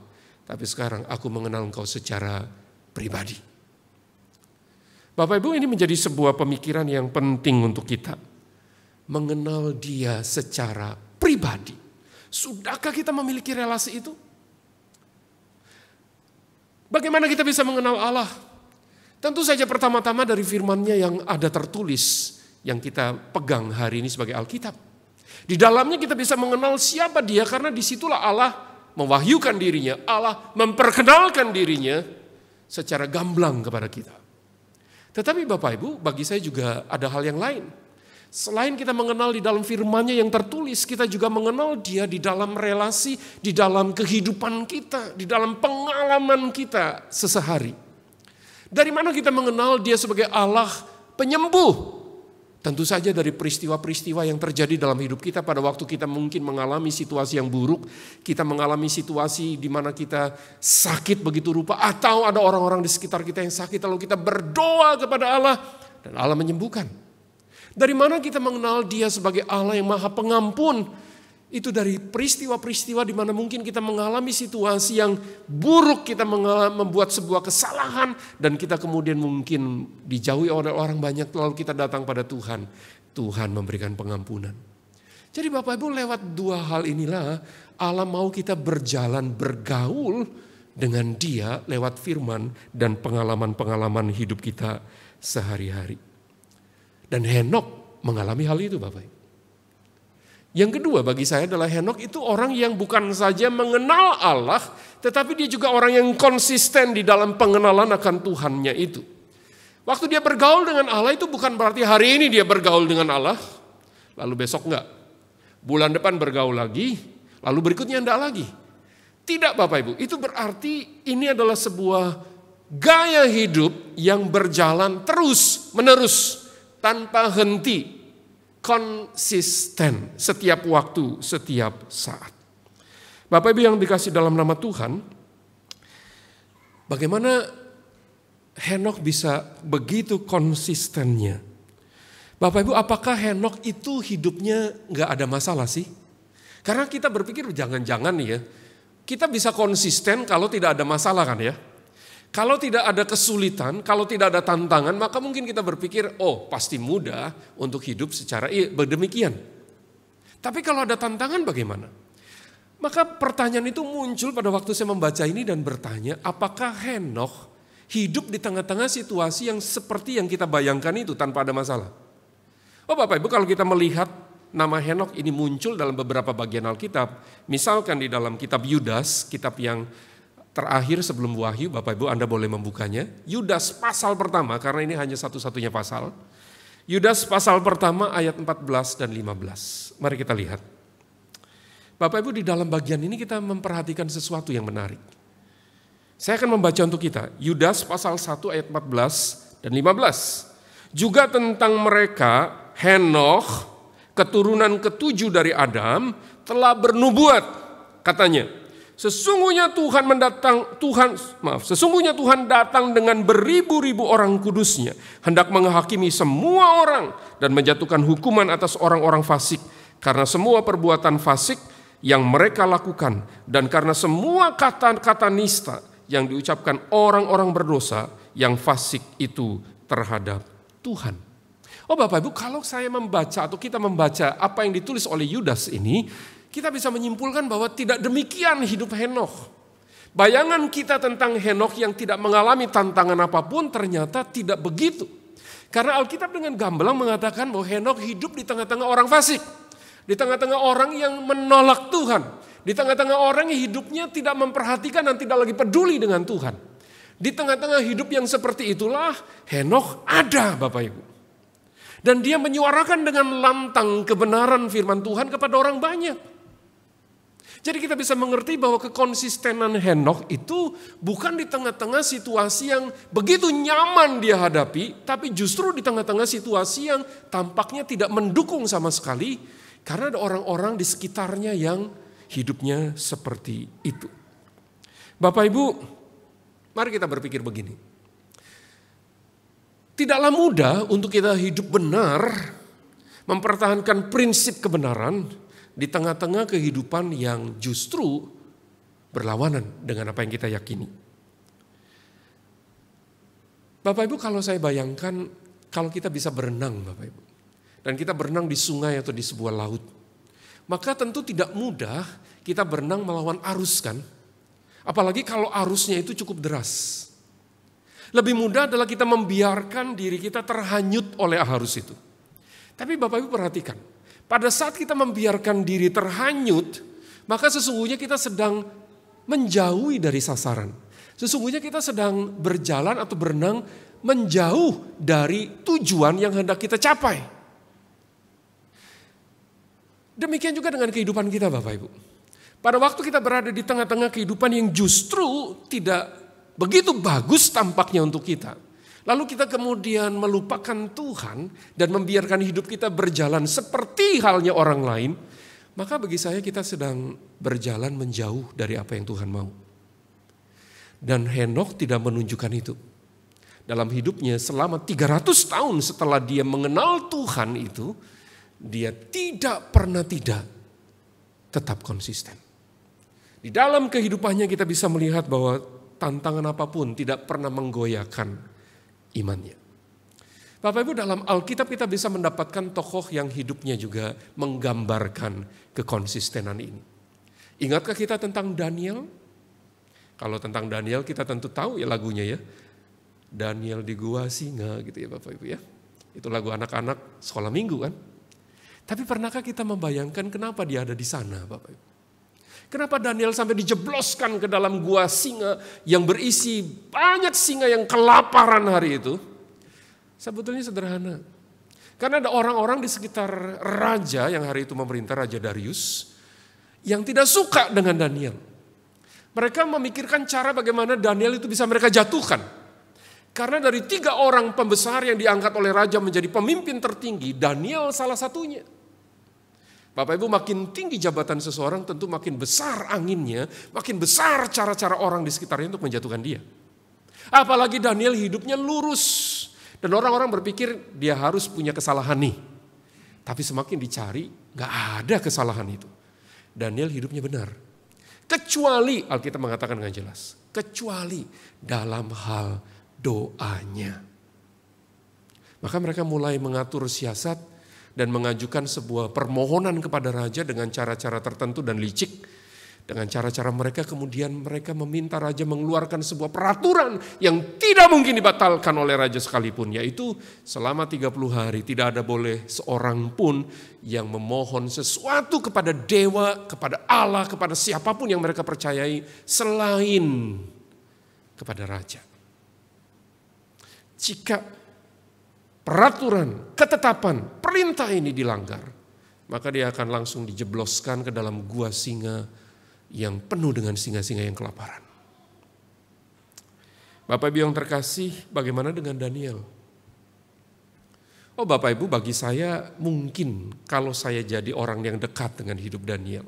Tapi sekarang aku mengenal engkau secara pribadi. Bapak Ibu, ini menjadi sebuah pemikiran yang penting untuk kita. Mengenal dia secara pribadi. Sudahkah kita memiliki relasi itu? Bagaimana kita bisa mengenal Allah? Tentu saja pertama-tama dari firman-Nya yang ada tertulis, yang kita pegang hari ini sebagai Alkitab. Di dalamnya kita bisa mengenal siapa dia karena disitulah Allah mewahyukan dirinya. Allah memperkenalkan dirinya secara gamblang kepada kita. Tetapi Bapak Ibu, bagi saya juga ada hal yang lain. Selain kita mengenal di dalam firman-Nya yang tertulis, kita juga mengenal dia di dalam relasi, di dalam kehidupan kita, di dalam pengalaman kita sesehari. Dari mana kita mengenal dia sebagai Allah penyembuh? Tentu saja dari peristiwa-peristiwa yang terjadi dalam hidup kita pada waktu kita mungkin mengalami situasi yang buruk, kita mengalami situasi di mana kita sakit begitu rupa, atau ada orang-orang di sekitar kita yang sakit, lalu kita berdoa kepada Allah dan Allah menyembuhkan. Dari mana kita mengenal dia sebagai Allah yang maha pengampun? Itu dari peristiwa-peristiwa di mana mungkin kita mengalami situasi yang buruk, kita membuat sebuah kesalahan dan kita kemudian mungkin dijauhi oleh orang banyak, lalu kita datang pada Tuhan. Tuhan memberikan pengampunan. Jadi Bapak Ibu, lewat dua hal inilah Allah mau kita berjalan bergaul dengan dia lewat firman dan pengalaman-pengalaman hidup kita sehari-hari. Dan Henok mengalami hal itu Bapak Ibu. Yang kedua bagi saya adalah Henok itu orang yang bukan saja mengenal Allah, tetapi dia juga orang yang konsisten di dalam pengenalan akan Tuhannya itu. Waktu dia bergaul dengan Allah itu bukan berarti hari ini dia bergaul dengan Allah, lalu besok enggak. Bulan depan bergaul lagi, lalu berikutnya enggak lagi. Tidak Bapak Ibu, itu berarti ini adalah sebuah gaya hidup yang berjalan terus menerus tanpa henti. Konsisten setiap waktu, setiap saat. Bapak Ibu yang dikasih dalam nama Tuhan, bagaimana Henok bisa begitu konsistennya? Bapak Ibu, apakah Henok itu hidupnya gak ada masalah sih? Karena kita berpikir jangan-jangan nih ya, kita bisa konsisten kalau tidak ada masalah kan ya. Kalau tidak ada kesulitan, kalau tidak ada tantangan, maka mungkin kita berpikir, oh pasti mudah untuk hidup secara demikian. Tapi kalau ada tantangan bagaimana? Maka pertanyaan itu muncul pada waktu saya membaca ini dan bertanya, apakah Henokh hidup di tengah-tengah situasi yang seperti yang kita bayangkan itu tanpa ada masalah? Oh Bapak Ibu, kalau kita melihat nama Henokh ini muncul dalam beberapa bagian Alkitab, misalkan di dalam kitab Yudas, kitab yang terakhir sebelum Wahyu, Bapak Ibu Anda boleh membukanya. Yudas pasal pertama, karena ini hanya satu-satunya pasal. Yudas pasal pertama ayat 14 dan 15. Mari kita lihat. Bapak Ibu, di dalam bagian ini kita memperhatikan sesuatu yang menarik. Saya akan membaca untuk kita. Yudas pasal 1 ayat 14 dan 15. Juga tentang mereka, Henokh, keturunan ketujuh dari Adam, telah bernubuat. Katanya, sesungguhnya Tuhan datang dengan beribu-ribu orang kudusnya, hendak menghakimi semua orang dan menjatuhkan hukuman atas orang-orang fasik, karena semua perbuatan fasik yang mereka lakukan, dan karena semua kata-kata nista yang diucapkan orang-orang berdosa yang fasik itu terhadap Tuhan. Oh Bapak Ibu, kalau saya membaca atau kita membaca apa yang ditulis oleh Yudas ini, kita bisa menyimpulkan bahwa tidak demikian hidup Henokh. Bayangan kita tentang Henokh yang tidak mengalami tantangan apapun ternyata tidak begitu. Karena Alkitab dengan gamblang mengatakan bahwa Henokh hidup di tengah-tengah orang fasik. Di tengah-tengah orang yang menolak Tuhan. Di tengah-tengah orang yang hidupnya tidak memperhatikan dan tidak lagi peduli dengan Tuhan. Di tengah-tengah hidup yang seperti itulah Henokh ada Bapak Ibu. Dan dia menyuarakan dengan lantang kebenaran firman Tuhan kepada orang banyak. Jadi kita bisa mengerti bahwa kekonsistenan Henokh itu bukan di tengah-tengah situasi yang begitu nyaman dia hadapi, tapi justru di tengah-tengah situasi yang tampaknya tidak mendukung sama sekali, karena ada orang-orang di sekitarnya yang hidupnya seperti itu. Bapak Ibu, mari kita berpikir begini. Tidaklah mudah untuk kita hidup benar, mempertahankan prinsip kebenaran di tengah-tengah kehidupan yang justru berlawanan dengan apa yang kita yakini. Bapak Ibu, kalau saya bayangkan kalau kita bisa berenang Bapak Ibu, dan kita berenang di sungai atau di sebuah laut, maka tentu tidak mudah kita berenang melawan arus kan, apalagi kalau arusnya itu cukup deras. Lebih mudah adalah kita membiarkan diri kita terhanyut oleh arus itu. Tapi Bapak Ibu perhatikan, pada saat kita membiarkan diri terhanyut, maka sesungguhnya kita sedang menjauhi dari sasaran. Sesungguhnya kita sedang berjalan atau berenang menjauh dari tujuan yang hendak kita capai. Demikian juga dengan kehidupan kita Bapak Ibu. Pada waktu kita berada di tengah-tengah kehidupan yang justru tidak begitu bagus tampaknya untuk kita. Lalu kita kemudian melupakan Tuhan dan membiarkan hidup kita berjalan seperti halnya orang lain. Maka bagi saya kita sedang berjalan menjauh dari apa yang Tuhan mau. Dan Henokh tidak menunjukkan itu. Dalam hidupnya selama 300 tahun setelah dia mengenal Tuhan itu, dia tidak pernah tidak tetap konsisten. Di dalam kehidupannya kita bisa melihat bahwa tantangan apapun tidak pernah menggoyahkan imannya. Bapak Ibu, dalam Alkitab kita bisa mendapatkan tokoh yang hidupnya juga menggambarkan kekonsistenan ini. Ingatkah kita tentang Daniel? Kalau tentang Daniel kita tentu tahu ya lagunya ya. Daniel di gua singa gitu ya Bapak Ibu ya. Itu lagu anak-anak sekolah minggu kan. Tapi pernahkah kita membayangkan kenapa dia ada di sana Bapak Ibu? Kenapa Daniel sampai dijebloskan ke dalam gua singa yang berisi banyak singa yang kelaparan hari itu? Sebetulnya sederhana. Karena ada orang-orang di sekitar raja yang hari itu memerintah, Raja Darius, yang tidak suka dengan Daniel. Mereka memikirkan cara bagaimana Daniel itu bisa mereka jatuhkan. Karena dari 3 orang pembesar yang diangkat oleh raja menjadi pemimpin tertinggi, Daniel salah satunya. Bapak Ibu, makin tinggi jabatan seseorang tentu makin besar anginnya, makin besar cara-cara orang di sekitarnya untuk menjatuhkan dia. Apalagi Daniel hidupnya lurus. Dan orang-orang berpikir dia harus punya kesalahan nih. Tapi semakin dicari, gak ada kesalahan itu. Daniel hidupnya benar. Kecuali, Alkitab mengatakan dengan jelas, kecuali dalam hal doanya. Maka mereka mulai mengatur siasat dan mengajukan sebuah permohonan kepada raja dengan cara-cara tertentu dan licik. Dengan cara-cara mereka kemudian mereka meminta raja mengeluarkan sebuah peraturan yang tidak mungkin dibatalkan oleh raja sekalipun. Yaitu selama 30 hari tidak ada boleh seorang pun yang memohon sesuatu kepada dewa, kepada Allah, kepada siapapun yang mereka percayai selain kepada raja. Jika peraturan, ketetapan, perintah ini dilanggar, maka dia akan langsung dijebloskan ke dalam gua singa yang penuh dengan singa-singa yang kelaparan. Bapak Ibu yang terkasih, bagaimana dengan Daniel? Oh Bapak Ibu, bagi saya mungkin kalau saya jadi orang yang dekat dengan hidup Daniel,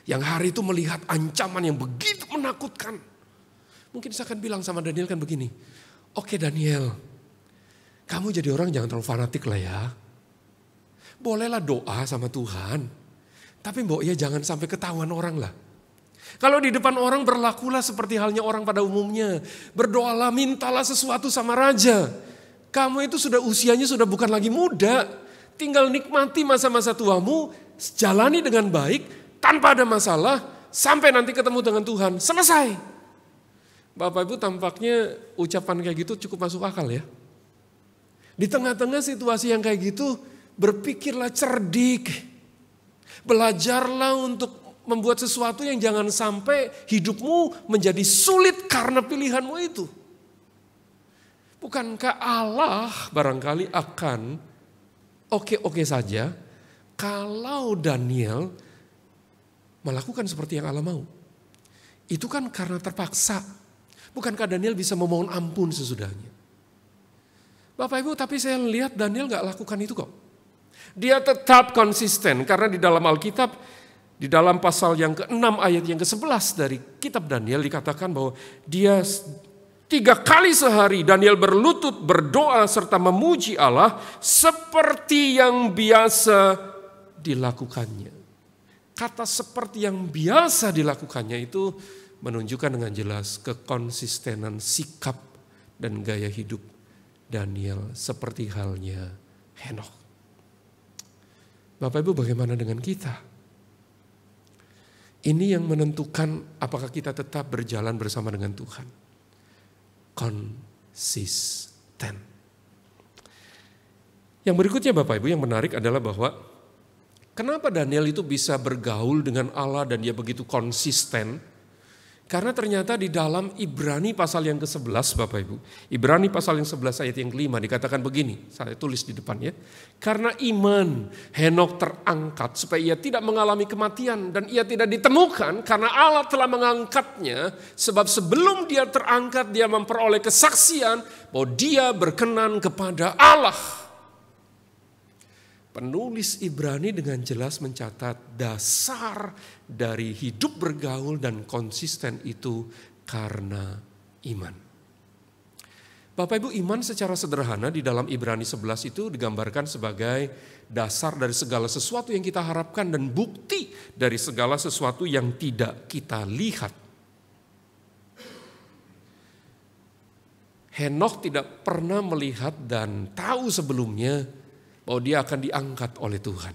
yang hari itu melihat ancaman yang begitu menakutkan, mungkin saya akan bilang sama Daniel kan begini, oke Daniel, kamu jadi orang jangan terlalu fanatik lah ya. Bolehlah doa sama Tuhan, tapi mbok ya jangan sampai ketahuan orang lah. Kalau di depan orang berlakulah seperti halnya orang pada umumnya. Berdoalah, mintalah sesuatu sama raja. Kamu itu sudah usianya sudah bukan lagi muda. Tinggal nikmati masa-masa tuamu, jalani dengan baik, tanpa ada masalah, sampai nanti ketemu dengan Tuhan. Selesai. Bapak Ibu tampaknya ucapan kayak gitu cukup masuk akal ya. Di tengah-tengah situasi yang kayak gitu, berpikirlah cerdik. Belajarlah untuk membuat sesuatu yang jangan sampai hidupmu menjadi sulit karena pilihanmu itu. Bukankah Allah barangkali akan oke-oke saja kalau Daniel melakukan seperti yang Allah mau. Itu kan karena terpaksa. Bukankah Daniel bisa memohon ampun sesudahnya? Bapak Ibu, tapi saya lihat Daniel gak lakukan itu kok. Dia tetap konsisten karena di dalam Alkitab, di dalam pasal yang ke-6 ayat yang ke-11 dari kitab Daniel dikatakan bahwa dia 3 kali sehari Daniel berlutut berdoa serta memuji Allah seperti yang biasa dilakukannya. Kata seperti yang biasa dilakukannya itu menunjukkan dengan jelas kekonsistenan sikap dan gaya hidup Daniel seperti halnya Henokh. Bapak Ibu, bagaimana dengan kita? Ini yang menentukan apakah kita tetap berjalan bersama dengan Tuhan. Konsisten. Yang berikutnya Bapak Ibu yang menarik adalah bahwa kenapa Daniel itu bisa bergaul dengan Allah dan dia begitu konsisten? Karena ternyata di dalam Ibrani pasal yang ke-11 Bapak Ibu. Ibrani pasal yang 11 ayat yang ke-5 dikatakan begini. Saya tulis di depannya. Karena iman Henokh terangkat supaya ia tidak mengalami kematian. Dan ia tidak ditemukan karena Allah telah mengangkatnya. Sebab sebelum dia terangkat dia memperoleh kesaksian bahwa dia berkenan kepada Allah. Penulis Ibrani dengan jelas mencatat dasar dari hidup bergaul dan konsisten itu karena iman. Bapak Ibu, iman secara sederhana di dalam Ibrani 11 itu digambarkan sebagai dasar dari segala sesuatu yang kita harapkan dan bukti dari segala sesuatu yang tidak kita lihat. Henokh tidak pernah melihat dan tahu sebelumnya bahwa dia akan diangkat oleh Tuhan.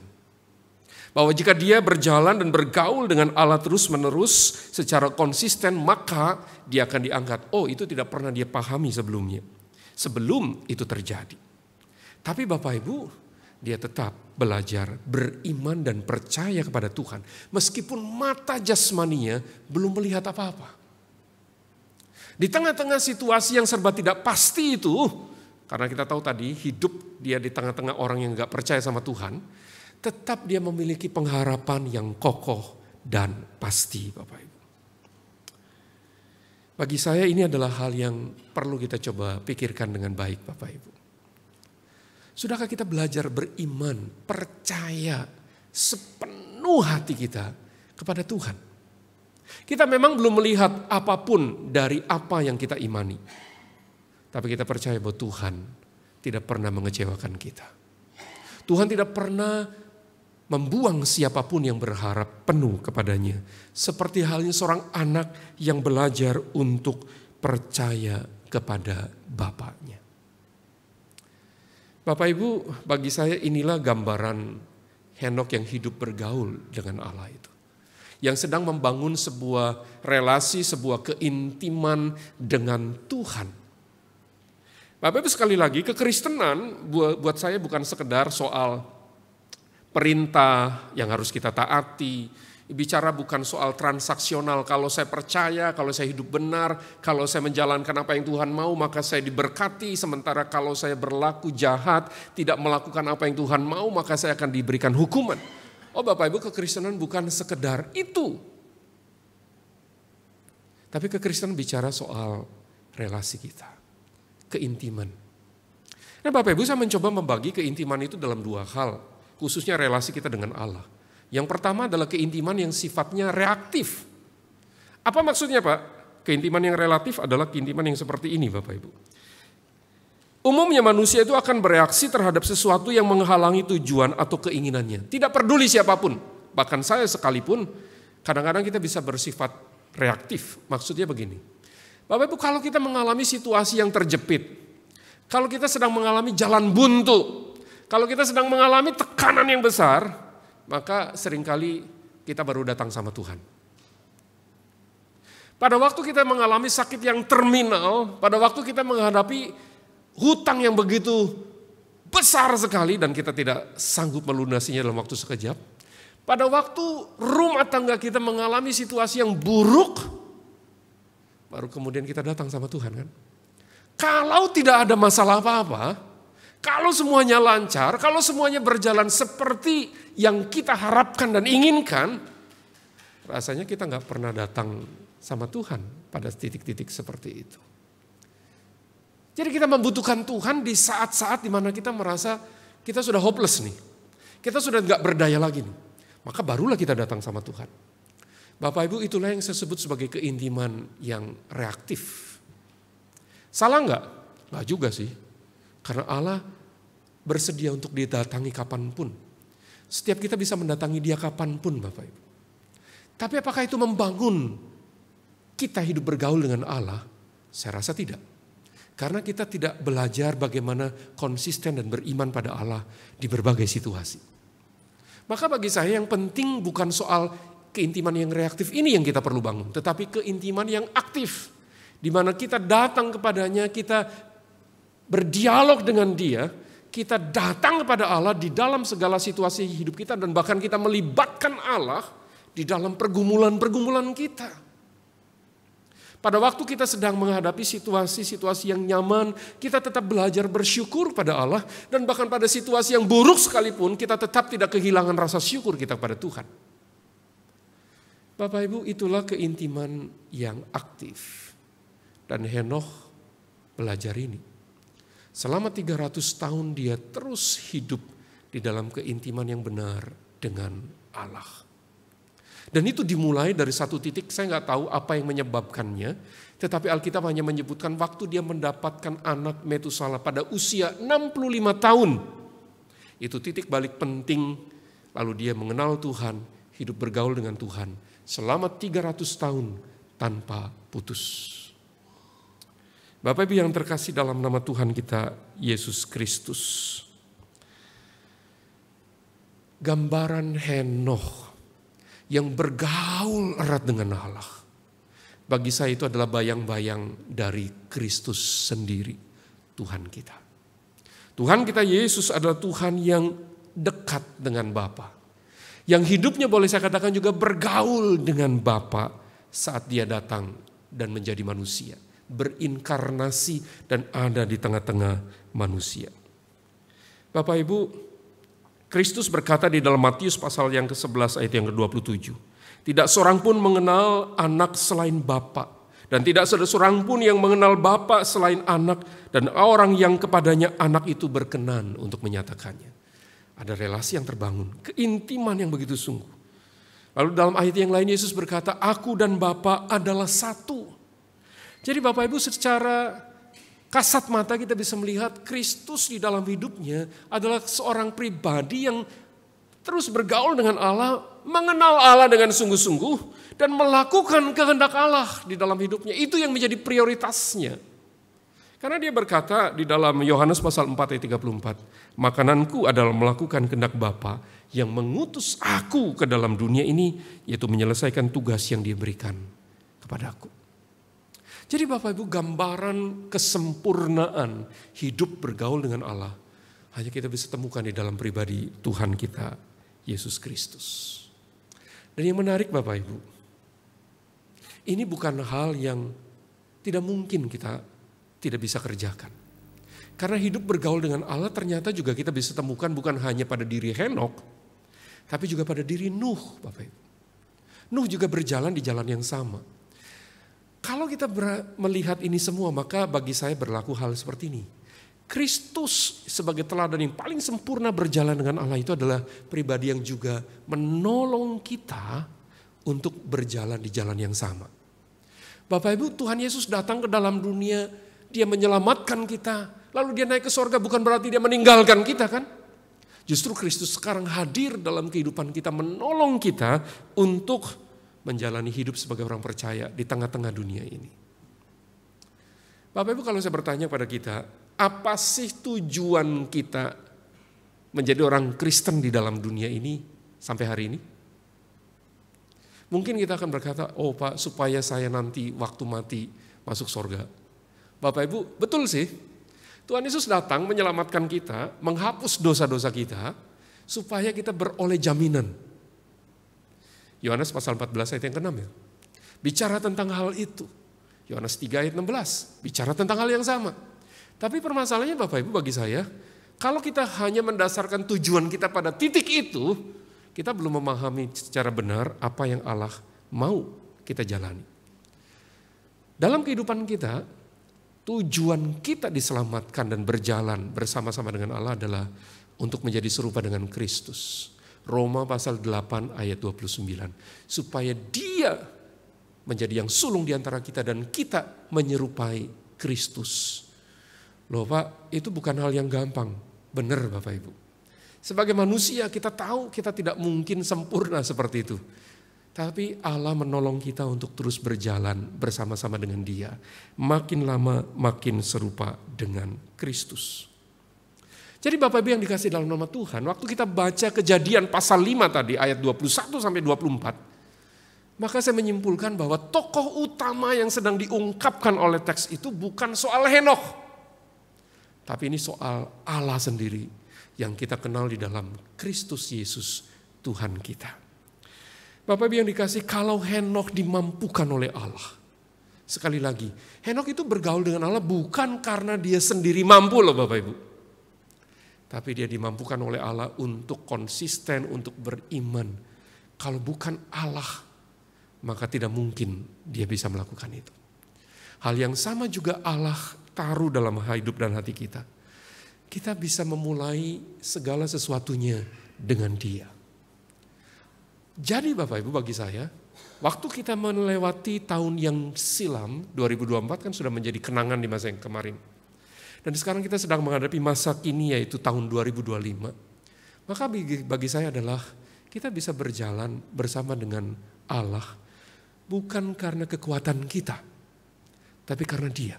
Bahwa jika dia berjalan dan bergaul dengan Allah terus-menerus secara konsisten, maka dia akan diangkat. Oh, itu tidak pernah dia pahami sebelumnya. Sebelum itu terjadi. Tapi Bapak Ibu, dia tetap belajar beriman dan percaya kepada Tuhan. Meskipun mata jasmaninya belum melihat apa-apa. Di tengah-tengah situasi yang serba tidak pasti itu, karena kita tahu tadi hidup dia di tengah-tengah orang yang gak percaya sama Tuhan, tetap dia memiliki pengharapan yang kokoh dan pasti Bapak Ibu. Bagi saya ini adalah hal yang perlu kita coba pikirkan dengan baik Bapak Ibu. Sudahkah kita belajar beriman, percaya sepenuh hati kita kepada Tuhan? Kita memang belum melihat apapun dari apa yang kita imani. Tapi kita percaya bahwa Tuhan tidak pernah mengecewakan kita. Tuhan tidak pernah membuang siapapun yang berharap penuh kepadanya. Seperti halnya seorang anak yang belajar untuk percaya kepada bapaknya. Bapak Ibu, bagi saya inilah gambaran Henokh yang hidup bergaul dengan Allah itu. yang sedang membangun sebuah relasi, sebuah keintiman dengan Tuhan. Bapak Ibu, sekali lagi, kekristenan buat saya bukan sekedar soal perintah yang harus kita taati. Bicara bukan soal transaksional, kalau saya percaya, kalau saya hidup benar, kalau saya menjalankan apa yang Tuhan mau maka saya diberkati. Sementara kalau saya berlaku jahat, tidak melakukan apa yang Tuhan mau maka saya akan diberikan hukuman. Oh Bapak Ibu, kekristenan bukan sekedar itu. Tapi kekristenan bicara soal relasi kita, keintiman. Nah Bapak Ibu, saya mencoba membagi keintiman itu dalam dua hal, khususnya relasi kita dengan Allah. Yang pertama adalah keintiman yang sifatnya reaktif. Apa maksudnya Pak? Keintiman yang relatif adalah keintiman yang seperti ini Bapak Ibu. Umumnya manusia itu akan bereaksi terhadap sesuatu yang menghalangi tujuan atau keinginannya. Tidak peduli siapapun, bahkan saya sekalipun, kadang-kadang kita bisa bersifat reaktif. Maksudnya begini, Bapak Ibu, kalau kita mengalami situasi yang terjepit, kalau kita sedang mengalami jalan buntu, kalau kita sedang mengalami tekanan yang besar, maka seringkali kita baru datang sama Tuhan. Pada waktu kita mengalami sakit yang terminal, pada waktu kita menghadapi hutang yang begitu besar sekali dan kita tidak sanggup melunasinya dalam waktu sekejap, pada waktu rumah tangga kita mengalami situasi yang buruk, baru kemudian kita datang sama Tuhan kan. Kalau tidak ada masalah apa-apa, kalau semuanya lancar, kalau semuanya berjalan seperti yang kita harapkan dan inginkan, rasanya kita nggak pernah datang sama Tuhan pada titik-titik seperti itu. Jadi kita membutuhkan Tuhan di saat-saat di mana kita merasa kita sudah hopeless nih. Kita sudah nggak berdaya lagi nih. Maka barulah kita datang sama Tuhan. Bapak Ibu, itulah yang saya sebut sebagai keintiman yang reaktif. Salah nggak? Nggak juga sih. Karena Allah bersedia untuk didatangi kapanpun. Setiap kita bisa mendatangi Dia kapanpun Bapak Ibu. Tapi apakah itu membangun kita hidup bergaul dengan Allah? Saya rasa tidak. Karena kita tidak belajar bagaimana konsisten dan beriman pada Allah di berbagai situasi. Maka bagi saya yang penting bukan soal keintiman yang reaktif ini yang kita perlu bangun. Tetapi keintiman yang aktif. Di mana kita datang kepadanya, kita berdialog dengan Dia, kita datang kepada Allah di dalam segala situasi hidup kita dan bahkan kita melibatkan Allah di dalam pergumulan-pergumulan kita. Pada waktu kita sedang menghadapi situasi-situasi yang nyaman, kita tetap belajar bersyukur pada Allah dan bahkan pada situasi yang buruk sekalipun kita tetap tidak kehilangan rasa syukur kita pada Tuhan. Bapak Ibu, itulah keintiman yang aktif. Dan Henokh belajar ini. Selama 300 tahun dia terus hidup di dalam keintiman yang benar dengan Allah. Dan itu dimulai dari satu titik, saya nggak tahu apa yang menyebabkannya. Tetapi Alkitab hanya menyebutkan waktu dia mendapatkan anak Metusala pada usia 65 tahun. Itu titik balik penting, lalu dia mengenal Tuhan, hidup bergaul dengan Tuhan. Selama 300 tahun tanpa putus. Bapak Ibu yang terkasih dalam nama Tuhan kita Yesus Kristus. Gambaran Henokh yang bergaul erat dengan Allah. Bagi saya itu adalah bayang-bayang dari Kristus sendiri, Tuhan kita. Tuhan kita Yesus adalah Tuhan yang dekat dengan Bapa. Yang hidupnya boleh saya katakan juga bergaul dengan Bapa saat dia datang dan menjadi manusia. Berinkarnasi dan ada di tengah-tengah manusia. Bapak Ibu, Kristus berkata di dalam Matius pasal yang ke-11 ayat yang ke-27. Tidak seorang pun mengenal anak selain Bapa. Dan tidak ada seorang pun yang mengenal Bapa selain anak. Dan orang yang kepadanya anak itu berkenan untuk menyatakannya. Ada relasi yang terbangun, keintiman yang begitu sungguh. Lalu dalam ayat yang lain Yesus berkata, aku dan Bapa adalah satu. Jadi Bapak Ibu, secara kasat mata kita bisa melihat Kristus di dalam hidupnya adalah seorang pribadi yang terus bergaul dengan Allah, mengenal Allah dengan sungguh-sungguh dan melakukan kehendak Allah di dalam hidupnya. Itu yang menjadi prioritasnya. Karena dia berkata di dalam Yohanes pasal 4 ayat 34, makananku adalah melakukan kehendak Bapa yang mengutus aku ke dalam dunia ini, yaitu menyelesaikan tugas yang dia berikan kepadaku. Jadi Bapak Ibu, gambaran kesempurnaan hidup bergaul dengan Allah hanya kita bisa temukan di dalam pribadi Tuhan kita, Yesus Kristus. Dan yang menarik Bapak Ibu, ini bukan hal yang tidak mungkin kita tidak bisa kerjakan. Karena hidup bergaul dengan Allah ternyata juga kita bisa temukan bukan hanya pada diri Henokh, tapi juga pada diri Nuh, Bapak Ibu. Nuh juga berjalan di jalan yang sama. Kalau kita melihat ini semua, maka bagi saya berlaku hal seperti ini. Kristus sebagai teladan yang paling sempurna berjalan dengan Allah itu adalah pribadi yang juga menolong kita untuk berjalan di jalan yang sama. Bapak Ibu, Tuhan Yesus datang ke dalam dunia, dia menyelamatkan kita, lalu dia naik ke sorga, bukan berarti dia meninggalkan kita kan? Justru Kristus sekarang hadir dalam kehidupan kita, menolong kita untuk menjalani hidup sebagai orang percaya di tengah-tengah dunia ini. Bapak Ibu, kalau saya bertanya pada kita, apa sih tujuan kita menjadi orang Kristen di dalam dunia ini sampai hari ini? Mungkin kita akan berkata, oh Pak, supaya saya nanti waktu mati masuk sorga. Bapak Ibu, betul sih. Tuhan Yesus datang menyelamatkan kita, menghapus dosa-dosa kita, supaya kita beroleh jaminan. Yohanes pasal 14 ayat yang ke-6 ya. Bicara tentang hal itu. Yohanes 3 ayat 16, bicara tentang hal yang sama. Tapi permasalahannya Bapak Ibu bagi saya, kalau kita hanya mendasarkan tujuan kita pada titik itu, kita belum memahami secara benar apa yang Allah mau kita jalani. Dalam kehidupan kita, tujuan kita diselamatkan dan berjalan bersama-sama dengan Allah adalah untuk menjadi serupa dengan Kristus. Roma pasal 8 ayat 29. Supaya dia menjadi yang sulung di antara kita dan kita menyerupai Kristus. Loh Pak, itu bukan hal yang gampang. Benar Bapak Ibu. Sebagai manusia kita tahu kita tidak mungkin sempurna seperti itu. Tapi Allah menolong kita untuk terus berjalan bersama-sama dengan Dia. Makin lama makin serupa dengan Kristus. Jadi Bapak Ibu yang dikasih dalam nama Tuhan, waktu kita baca Kejadian pasal 5 tadi ayat 21 sampai 24, maka saya menyimpulkan bahwa tokoh utama yang sedang diungkapkan oleh teks itu bukan soal Henokh, tapi ini soal Allah sendiri yang kita kenal di dalam Kristus Yesus Tuhan kita. Bapak Ibu yang dikasih, kalau Henokh dimampukan oleh Allah, sekali lagi, Henokh itu bergaul dengan Allah bukan karena dia sendiri mampu loh Bapak Ibu. Tapi dia dimampukan oleh Allah untuk konsisten, untuk beriman. Kalau bukan Allah, maka tidak mungkin dia bisa melakukan itu. Hal yang sama juga Allah taruh dalam hidup dan hati kita. Kita bisa memulai segala sesuatunya dengan Dia. Jadi Bapak Ibu bagi saya, waktu kita melewati tahun yang silam, 2024 kan sudah menjadi kenangan di masa yang kemarin. Dan sekarang kita sedang menghadapi masa kini yaitu tahun 2025. Maka bagi saya adalah kita bisa berjalan bersama dengan Allah bukan karena kekuatan kita, tapi karena Dia.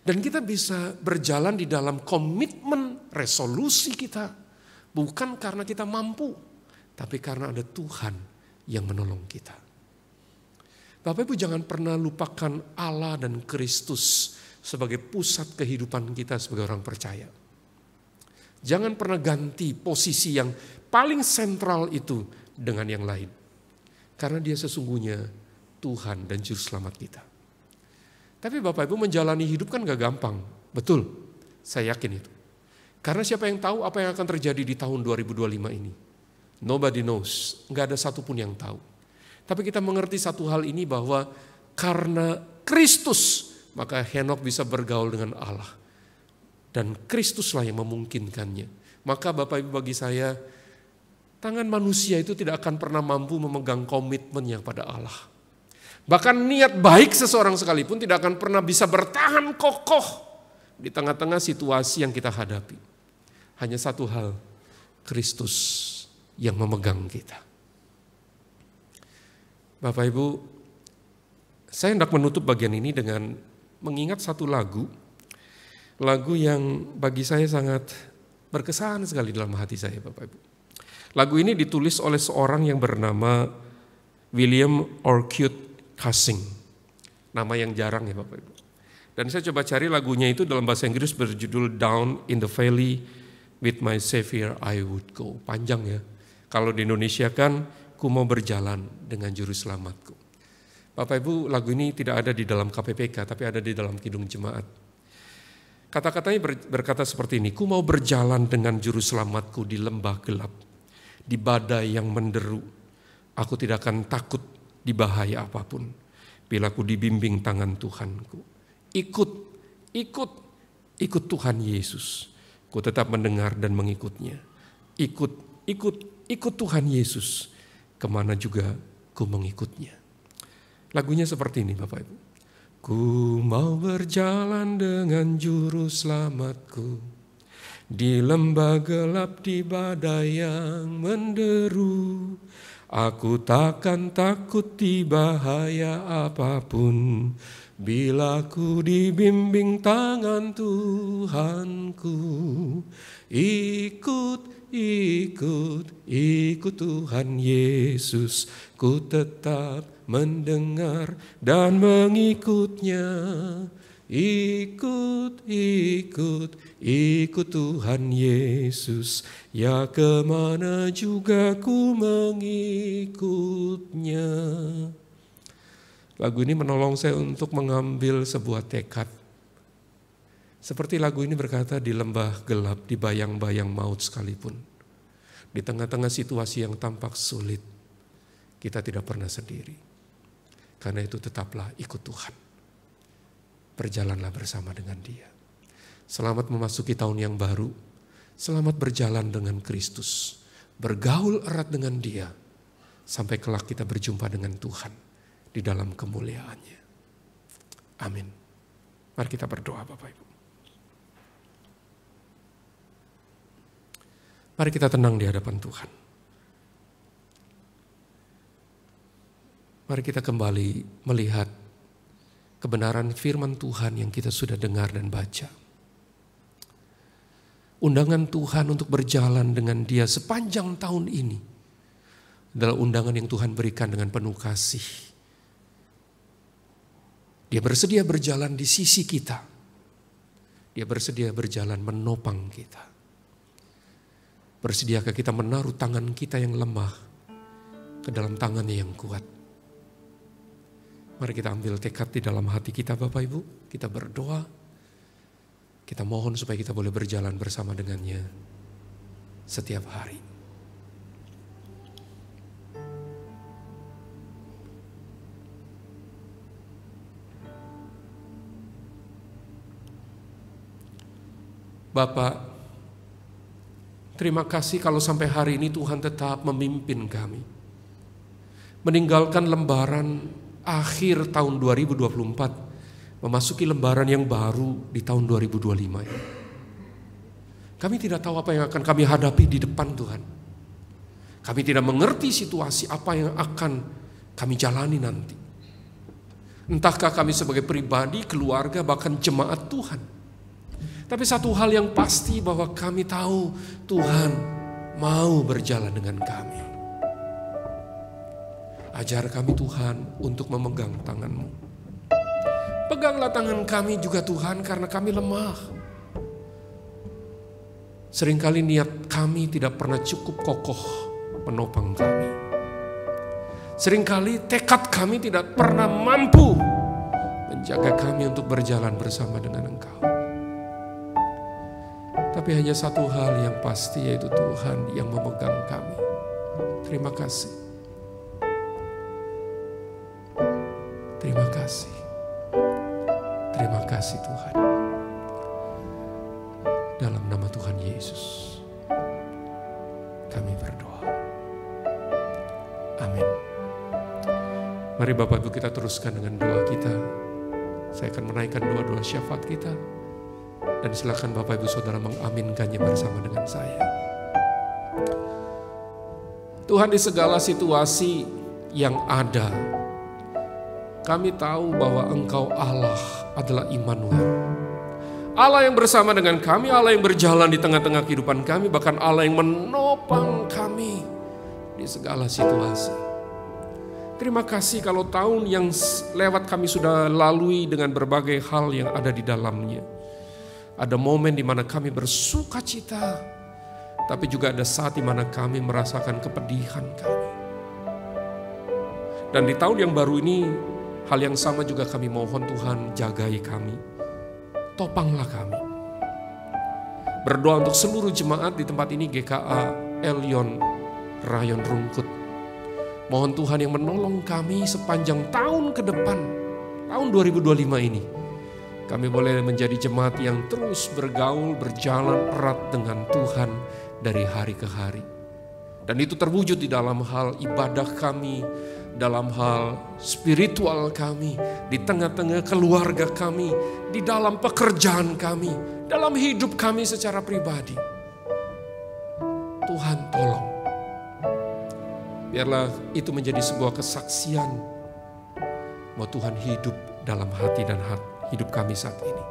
Dan kita bisa berjalan di dalam komitmen resolusi kita bukan karena kita mampu, tapi karena ada Tuhan yang menolong kita. Bapak Ibu jangan pernah lupakan Allah dan Kristus sebagai pusat kehidupan kita sebagai orang percaya. Jangan pernah ganti posisi yang paling sentral itu dengan yang lain. Karena Dia sesungguhnya Tuhan dan Juru Selamat kita. Tapi Bapak Ibu menjalani hidup kan gak gampang. Betul, saya yakin itu. Karena siapa yang tahu apa yang akan terjadi di tahun 2025 ini? Nobody knows, gak ada satupun yang tahu. Tapi kita mengerti satu hal ini bahwa karena Kristus, maka Henokh bisa bergaul dengan Allah. Dan Kristuslah yang memungkinkannya. Maka Bapak Ibu bagi saya, tangan manusia itu tidak akan pernah mampu memegang komitmennya pada Allah. Bahkan niat baik seseorang sekalipun tidak akan pernah bisa bertahan kokoh di tengah-tengah situasi yang kita hadapi. Hanya satu hal, Kristus yang memegang kita. Bapak Ibu, saya hendak menutup bagian ini dengan mengingat satu lagu yang bagi saya sangat berkesan sekali dalam hati saya, Bapak Ibu. Lagu ini ditulis oleh seorang yang bernama William Orcutt Cussing. Nama yang jarang ya Bapak Ibu. Dan saya coba cari lagunya itu dalam bahasa Inggris berjudul Down in the Valley with My Savior I Would Go. Panjang ya. Kalau di Indonesia kan, ku mau berjalan dengan juru selamatku. Bapak Ibu, lagu ini tidak ada di dalam KPPK, tapi ada di dalam Kidung Jemaat. Kata-katanya berkata seperti ini, ku mau berjalan dengan juru selamatku di lembah gelap, di badai yang menderu. Aku tidak akan takut di bahaya apapun, bila ku dibimbing tangan Tuhanku. Ikut Tuhan Yesus. Ku tetap mendengar dan mengikutnya. Ikut Tuhan Yesus. Kemana juga ku mengikutnya. Lagunya seperti ini Bapak Ibu. Ku mau berjalan dengan juru selamatku, di lembah gelap di badai yang menderu. Aku takkan takut di bahaya apapun, bila ku dibimbing tangan Tuhanku. Ikut Tuhan Yesus, ku tetap mendengar dan mengikutnya. Ikut Tuhan Yesus, ya kemana juga ku mengikutnya. Lagu ini menolong saya untuk mengambil sebuah tekad. Seperti lagu ini berkata, di lembah gelap, di bayang-bayang maut sekalipun, di tengah-tengah situasi yang tampak sulit, kita tidak pernah sendiri. Karena itu tetaplah ikut Tuhan. Berjalanlah bersama dengan Dia. Selamat memasuki tahun yang baru. Selamat berjalan dengan Kristus. Bergaul erat dengan Dia. Sampai kelak kita berjumpa dengan Tuhan di dalam kemuliaannya. Amin. Mari kita berdoa Bapak Ibu. Mari kita tenang di hadapan Tuhan. Mari kita kembali melihat kebenaran firman Tuhan yang kita sudah dengar dan baca. Undangan Tuhan untuk berjalan dengan Dia sepanjang tahun ini adalah undangan yang Tuhan berikan dengan penuh kasih. Dia bersedia berjalan di sisi kita. Dia bersedia berjalan menopang kita. Bersediakah kita menaruh tangan kita yang lemah ke dalam tangannya yang kuat? Mari kita ambil tekad di dalam hati kita Bapak Ibu. Kita berdoa. Kita mohon supaya kita boleh berjalan bersama dengannya setiap hari. Bapak, terima kasih kalau sampai hari ini Tuhan tetap memimpin kami. Meninggalkan lembaran akhir tahun 2024, memasuki lembaran yang baru di tahun 2025 ini. Kami tidak tahu apa yang akan kami hadapi di depan Tuhan. Kami tidak mengerti situasi apa yang akan kami jalani nanti. Entahkah kami sebagai pribadi, keluarga, bahkan jemaat Tuhan. Tapi satu hal yang pasti bahwa kami tahu Tuhan mau berjalan dengan kami. Ajar kami Tuhan untuk memegang tangan-Mu. Peganglah tangan kami juga Tuhan karena kami lemah. Seringkali niat kami tidak pernah cukup kokoh menopang kami. Seringkali tekad kami tidak pernah mampu menjaga kami untuk berjalan bersama dengan Engkau. Tapi hanya satu hal yang pasti, yaitu Tuhan yang memegang kami. Terima kasih. Terima kasih. Terima kasih Tuhan. Dalam nama Tuhan Yesus kami berdoa. Amin. Mari Bapak Ibu kita teruskan dengan doa kita. Saya akan menaikkan doa-doa syafaat kita. Dan silakan Bapak Ibu Saudara mengaminkannya bersama dengan saya. Tuhan, di segala situasi yang ada, kami tahu bahwa Engkau Allah adalah Immanuel. Allah yang bersama dengan kami, Allah yang berjalan di tengah-tengah kehidupan kami, bahkan Allah yang menopang kami di segala situasi. Terima kasih kalau tahun yang lewat kami sudah lalui dengan berbagai hal yang ada di dalamnya. Ada momen di mana kami bersuka cita, tapi juga ada saat di mana kami merasakan kepedihan kami. Dan di tahun yang baru ini, hal yang sama juga kami mohon Tuhan jagai kami. Topanglah kami. Berdoa untuk seluruh jemaat di tempat ini GKA Elyon Rayon Rungkut. Mohon Tuhan yang menolong kami sepanjang tahun ke depan, tahun 2025 ini. Kami boleh menjadi jemaat yang terus bergaul, berjalan erat dengan Tuhan dari hari ke hari. Dan itu terwujud di dalam hal ibadah kami, dalam hal spiritual kami, di tengah-tengah keluarga kami, di dalam pekerjaan kami, dalam hidup kami secara pribadi. Tuhan tolong. Biarlah itu menjadi sebuah kesaksian bahwa Tuhan hidup dalam hati dan hidup kami saat ini.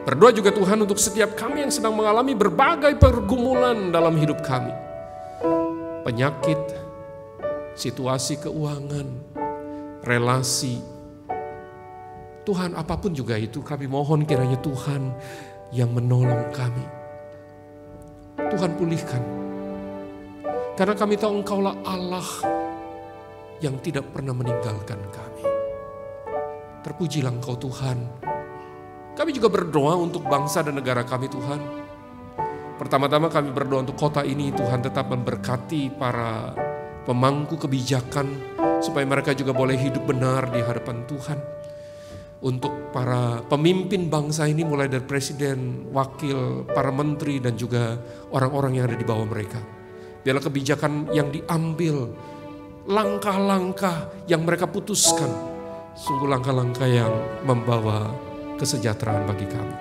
Berdoa juga Tuhan untuk setiap kami yang sedang mengalami berbagai pergumulan dalam hidup kami. Penyakit, situasi keuangan, relasi. Tuhan apapun juga itu, kami mohon kiranya Tuhan yang menolong kami. Tuhan pulihkan. Karena kami tahu Engkaulah Allah yang tidak pernah meninggalkan kami. Terpujilah Engkau Tuhan. Kami juga berdoa untuk bangsa dan negara kami Tuhan. Pertama-tama kami berdoa untuk kota ini, Tuhan tetap memberkati para pemangku kebijakan supaya mereka juga boleh hidup benar di hadapan Tuhan. Untuk para pemimpin bangsa ini mulai dari presiden, wakil, para menteri dan juga orang-orang yang ada di bawah mereka. Biarlah kebijakan yang diambil, langkah-langkah yang mereka putuskan, sungguh langkah-langkah yang membawa kesejahteraan bagi kami.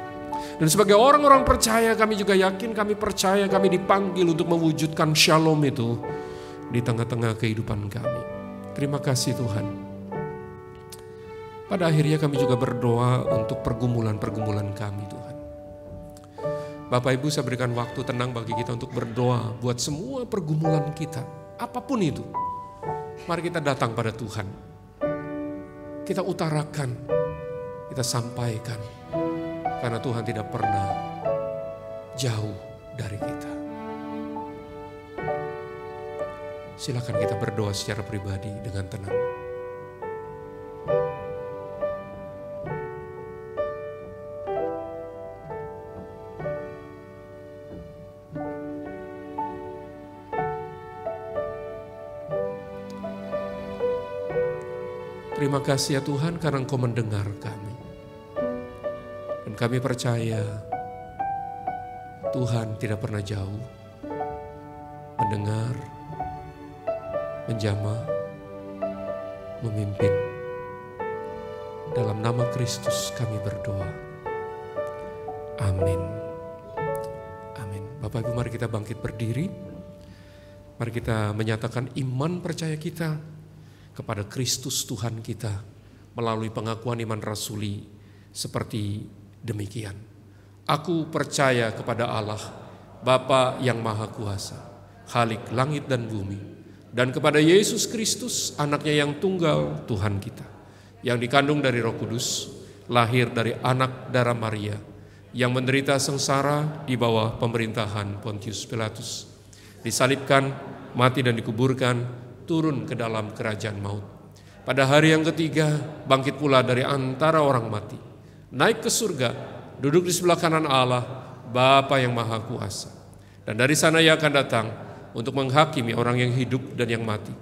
Dan sebagai orang-orang percaya, kami juga yakin, kami percaya kami dipanggil untuk mewujudkan shalom itu di tengah-tengah kehidupan kami. Terima kasih Tuhan. Pada akhirnya kami juga berdoa untuk pergumulan-pergumulan kami Tuhan. Bapak Ibu, saya berikan waktu tenang bagi kita untuk berdoa buat semua pergumulan kita. Apapun itu, mari kita datang pada Tuhan. Kita utarakan, kita sampaikan. Karena Tuhan tidak pernah jauh dari kita. Silakan kita berdoa secara pribadi dengan tenang. Terima kasih ya Tuhan karena Engkau mendengar kami. Dan kami percaya Tuhan tidak pernah jauh, mendengar, menjamah, memimpin. Dalam nama Kristus kami berdoa. Amin. Amin. Bapak Ibu, mari kita bangkit berdiri. Mari kita menyatakan iman percaya kita kepada Kristus Tuhan kita melalui pengakuan iman rasuli seperti demikian. Aku percaya kepada Allah, Bapa yang Maha Kuasa, Khalik langit dan bumi, dan kepada Yesus Kristus, anaknya yang tunggal Tuhan kita, yang dikandung dari Roh Kudus, lahir dari anak darah Maria, yang menderita sengsara di bawah pemerintahan Pontius Pilatus, disalibkan, mati dan dikuburkan, turun ke dalam kerajaan maut. Pada hari yang ketiga, bangkit pula dari antara orang mati, naik ke surga, duduk di sebelah kanan Allah, Bapa yang Maha Kuasa. Dan dari sana Ia akan datang untuk menghakimi orang yang hidup dan yang mati.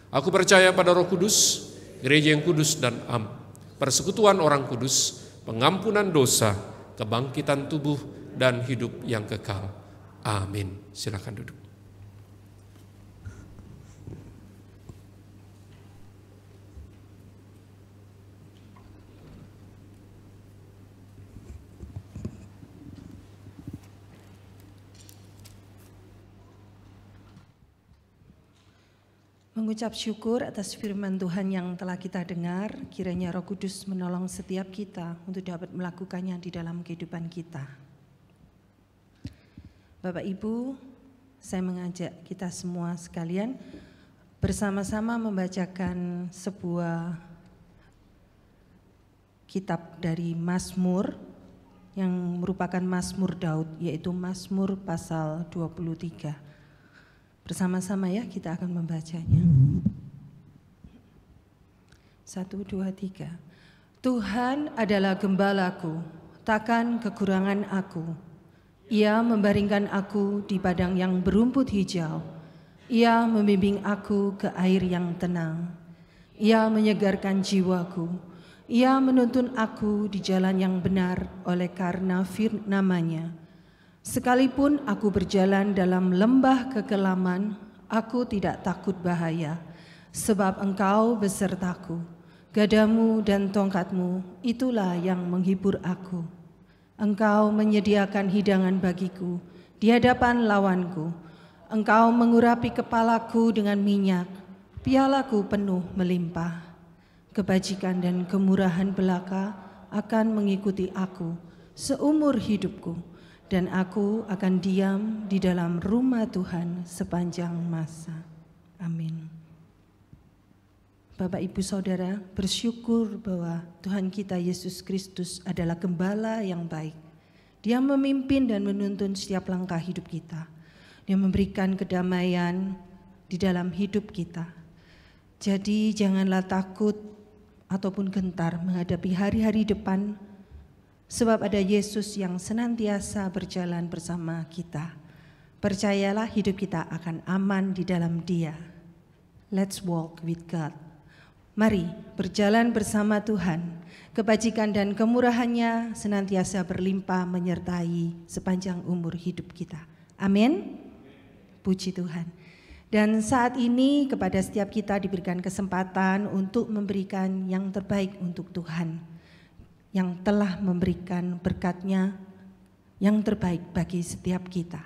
Aku percaya pada Roh Kudus, gereja yang kudus dan am, persekutuan orang kudus, pengampunan dosa, kebangkitan tubuh dan hidup yang kekal. Amin. Silakan duduk. Mengucap syukur atas firman Tuhan yang telah kita dengar, kiranya Roh Kudus menolong setiap kita untuk dapat melakukannya di dalam kehidupan kita. Bapak Ibu, saya mengajak kita semua sekalian bersama-sama membacakan sebuah kitab dari Mazmur yang merupakan Mazmur Daud, yaitu Mazmur pasal 23. Bersama-sama ya kita akan membacanya. 1, 2, 3. Tuhan adalah gembalaku, takkan kekurangan aku. Ia membaringkan aku di padang yang berumput hijau. Ia membimbing aku ke air yang tenang. Ia menyegarkan jiwaku. Ia menuntun aku di jalan yang benar oleh karena namanya. Sekalipun aku berjalan dalam lembah kekelaman, aku tidak takut bahaya, sebab Engkau besertaku. Gadamu dan tongkatmu, itulah yang menghibur aku. Engkau menyediakan hidangan bagiku di hadapan lawanku. Engkau mengurapi kepalaku dengan minyak, pialaku penuh melimpah. Kebajikan dan kemurahan belaka akan mengikuti aku seumur hidupku, dan aku akan diam di dalam rumah Tuhan sepanjang masa. Amin. Bapak, Ibu, Saudara, bersyukur bahwa Tuhan kita Yesus Kristus adalah gembala yang baik. Dia memimpin dan menuntun setiap langkah hidup kita. Dia memberikan kedamaian di dalam hidup kita. Jadi janganlah takut ataupun gentar menghadapi hari-hari depan, sebab ada Yesus yang senantiasa berjalan bersama kita. Percayalah hidup kita akan aman di dalam Dia. Let's walk with God. Mari berjalan bersama Tuhan. Kebajikan dan kemurahan-Nya senantiasa berlimpah menyertai sepanjang umur hidup kita. Amin. Puji Tuhan. Dan saat ini kepada setiap kita diberikan kesempatan untuk memberikan yang terbaik untuk Tuhan, yang telah memberikan berkat-Nya yang terbaik bagi setiap kita.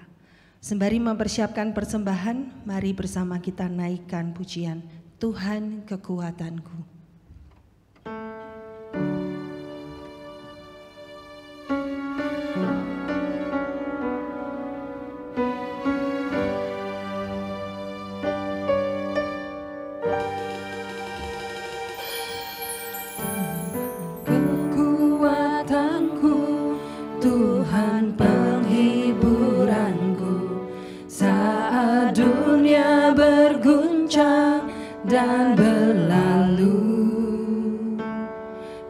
Sembari mempersiapkan persembahan, mari bersama kita naikkan pujian Tuhan kekuatanku. Tuhan penghiburanku saat dunia berguncang dan berlalu.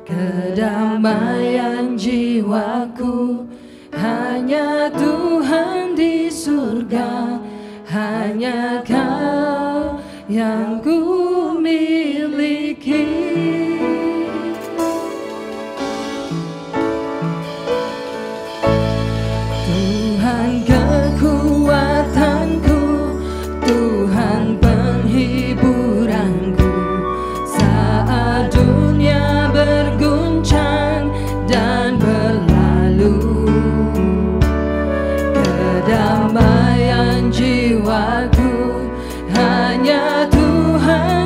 Kedamaian jiwaku hanya Tuhan di surga, hanya Kau yang ku miliki. Tuhan kekuatanku, Tuhan penghiburanku saat dunia berguncang dan berlalu. Kedamaian jiwaku hanya Tuhan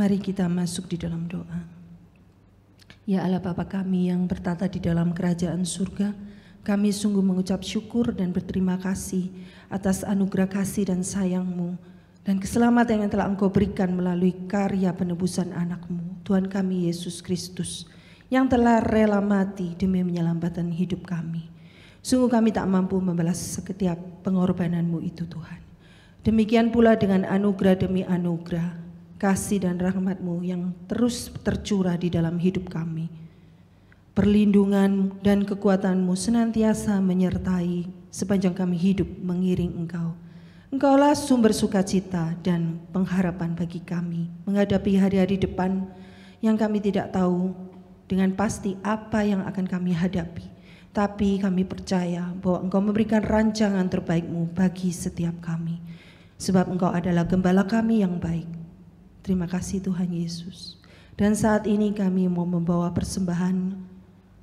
Mari kita masuk di dalam doa. Ya Allah Bapa kami yang bertata di dalam kerajaan surga, kami sungguh mengucap syukur dan berterima kasih atas anugerah kasih dan sayang-Mu dan keselamatan yang telah Engkau berikan melalui karya penebusan anak-Mu, Tuhan kami Yesus Kristus, yang telah rela mati demi menyelamatkan hidup kami. Sungguh kami tak mampu membalas setiap pengorbanan-Mu itu Tuhan. Demikian pula dengan anugerah demi anugerah, kasih dan rahmat-Mu yang terus tercurah di dalam hidup kami. Perlindungan dan kekuatan-Mu senantiasa menyertai sepanjang kami hidup mengiring Engkau. Engkaulah sumber sukacita dan pengharapan bagi kami menghadapi hari-hari depan yang kami tidak tahu dengan pasti apa yang akan kami hadapi. Tapi kami percaya bahwa Engkau memberikan rancangan terbaik-Mu bagi setiap kami. Sebab Engkau adalah gembala kami yang baik. Terima kasih Tuhan Yesus. Dan saat ini kami mau membawa persembahan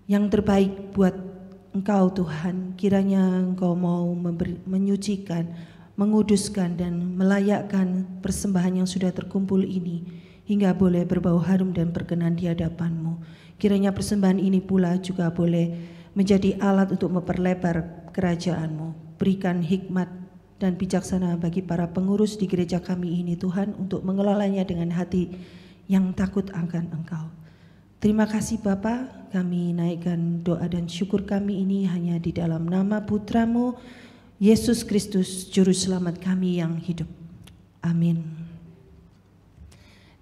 yang terbaik buat Engkau Tuhan. Kiranya Engkau mau menyucikan, menguduskan dan melayakkan persembahan yang sudah terkumpul ini hingga boleh berbau harum dan berkenan di hadapan-Mu. Kiranya persembahan ini pula juga boleh menjadi alat untuk memperlebar kerajaan-Mu. Berikan hikmat dan bijaksana bagi para pengurus di gereja kami ini Tuhan untuk mengelolanya dengan hati yang takut akan Engkau. Terima kasih Bapa, kami naikkan doa dan syukur kami ini hanya di dalam nama Putra-Mu, Yesus Kristus, Juru Selamat kami yang hidup. Amin.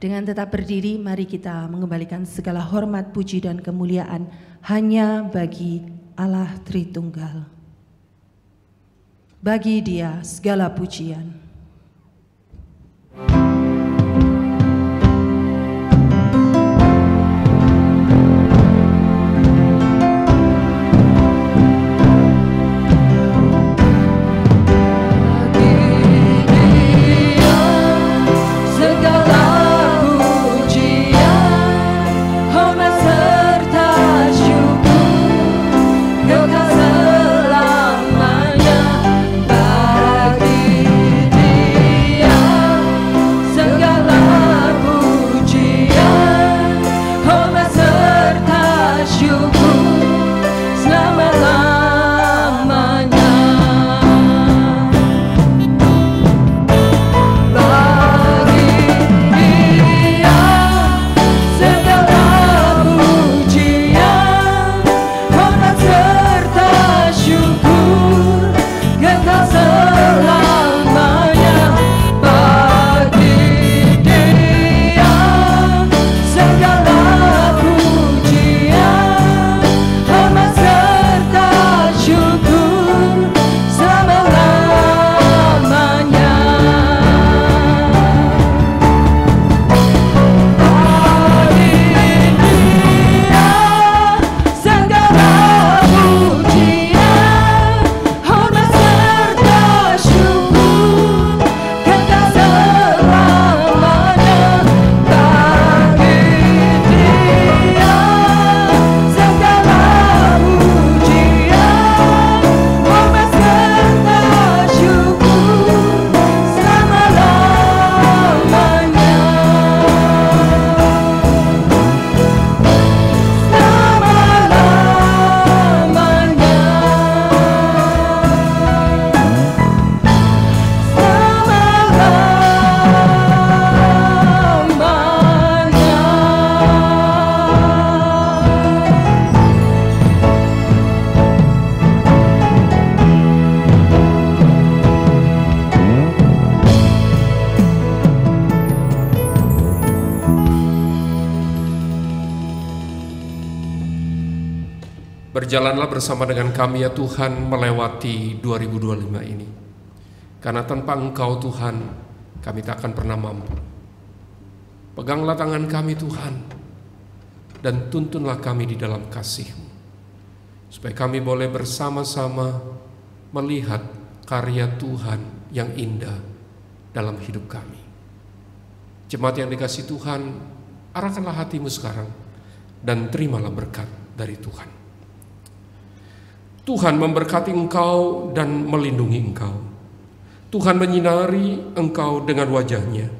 Dengan tetap berdiri, mari kita mengembalikan segala hormat, puji, dan kemuliaan hanya bagi Allah Tritunggal. Bagi Dia segala pujian. Berjalanlah bersama dengan kami ya Tuhan melewati 2025 ini. Karena tanpa Engkau Tuhan, kami tak akan pernah mampu. Peganglah tangan kami Tuhan, dan tuntunlah kami di dalam kasih-Mu, supaya kami boleh bersama-sama melihat karya Tuhan yang indah dalam hidup kami. Jemaat yang dikasihi Tuhan, arahkanlah hatimu sekarang, dan terimalah berkat dari Tuhan. Tuhan memberkati engkau dan melindungi engkau. Tuhan menyinari engkau dengan wajah-Nya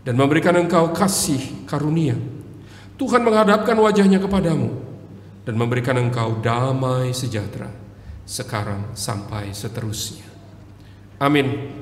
dan memberikan engkau kasih karunia. Tuhan menghadapkan wajahnya kepadamu dan memberikan engkau damai sejahtera sekarang sampai seterusnya. Amin.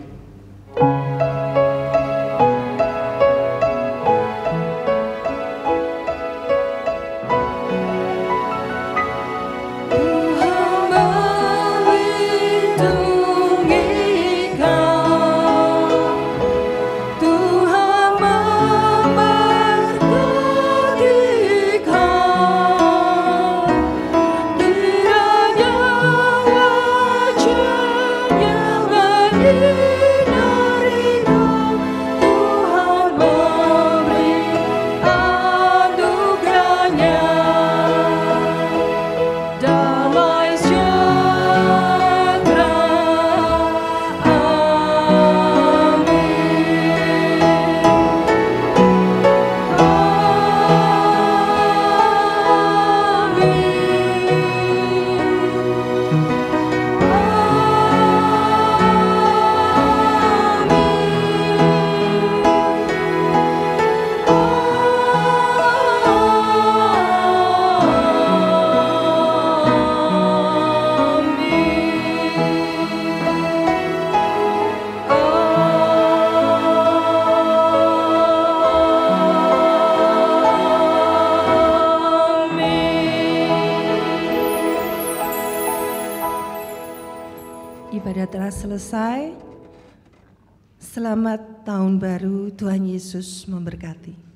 Ibadah telah selesai. Selamat tahun baru, Tuhan Yesus memberkati.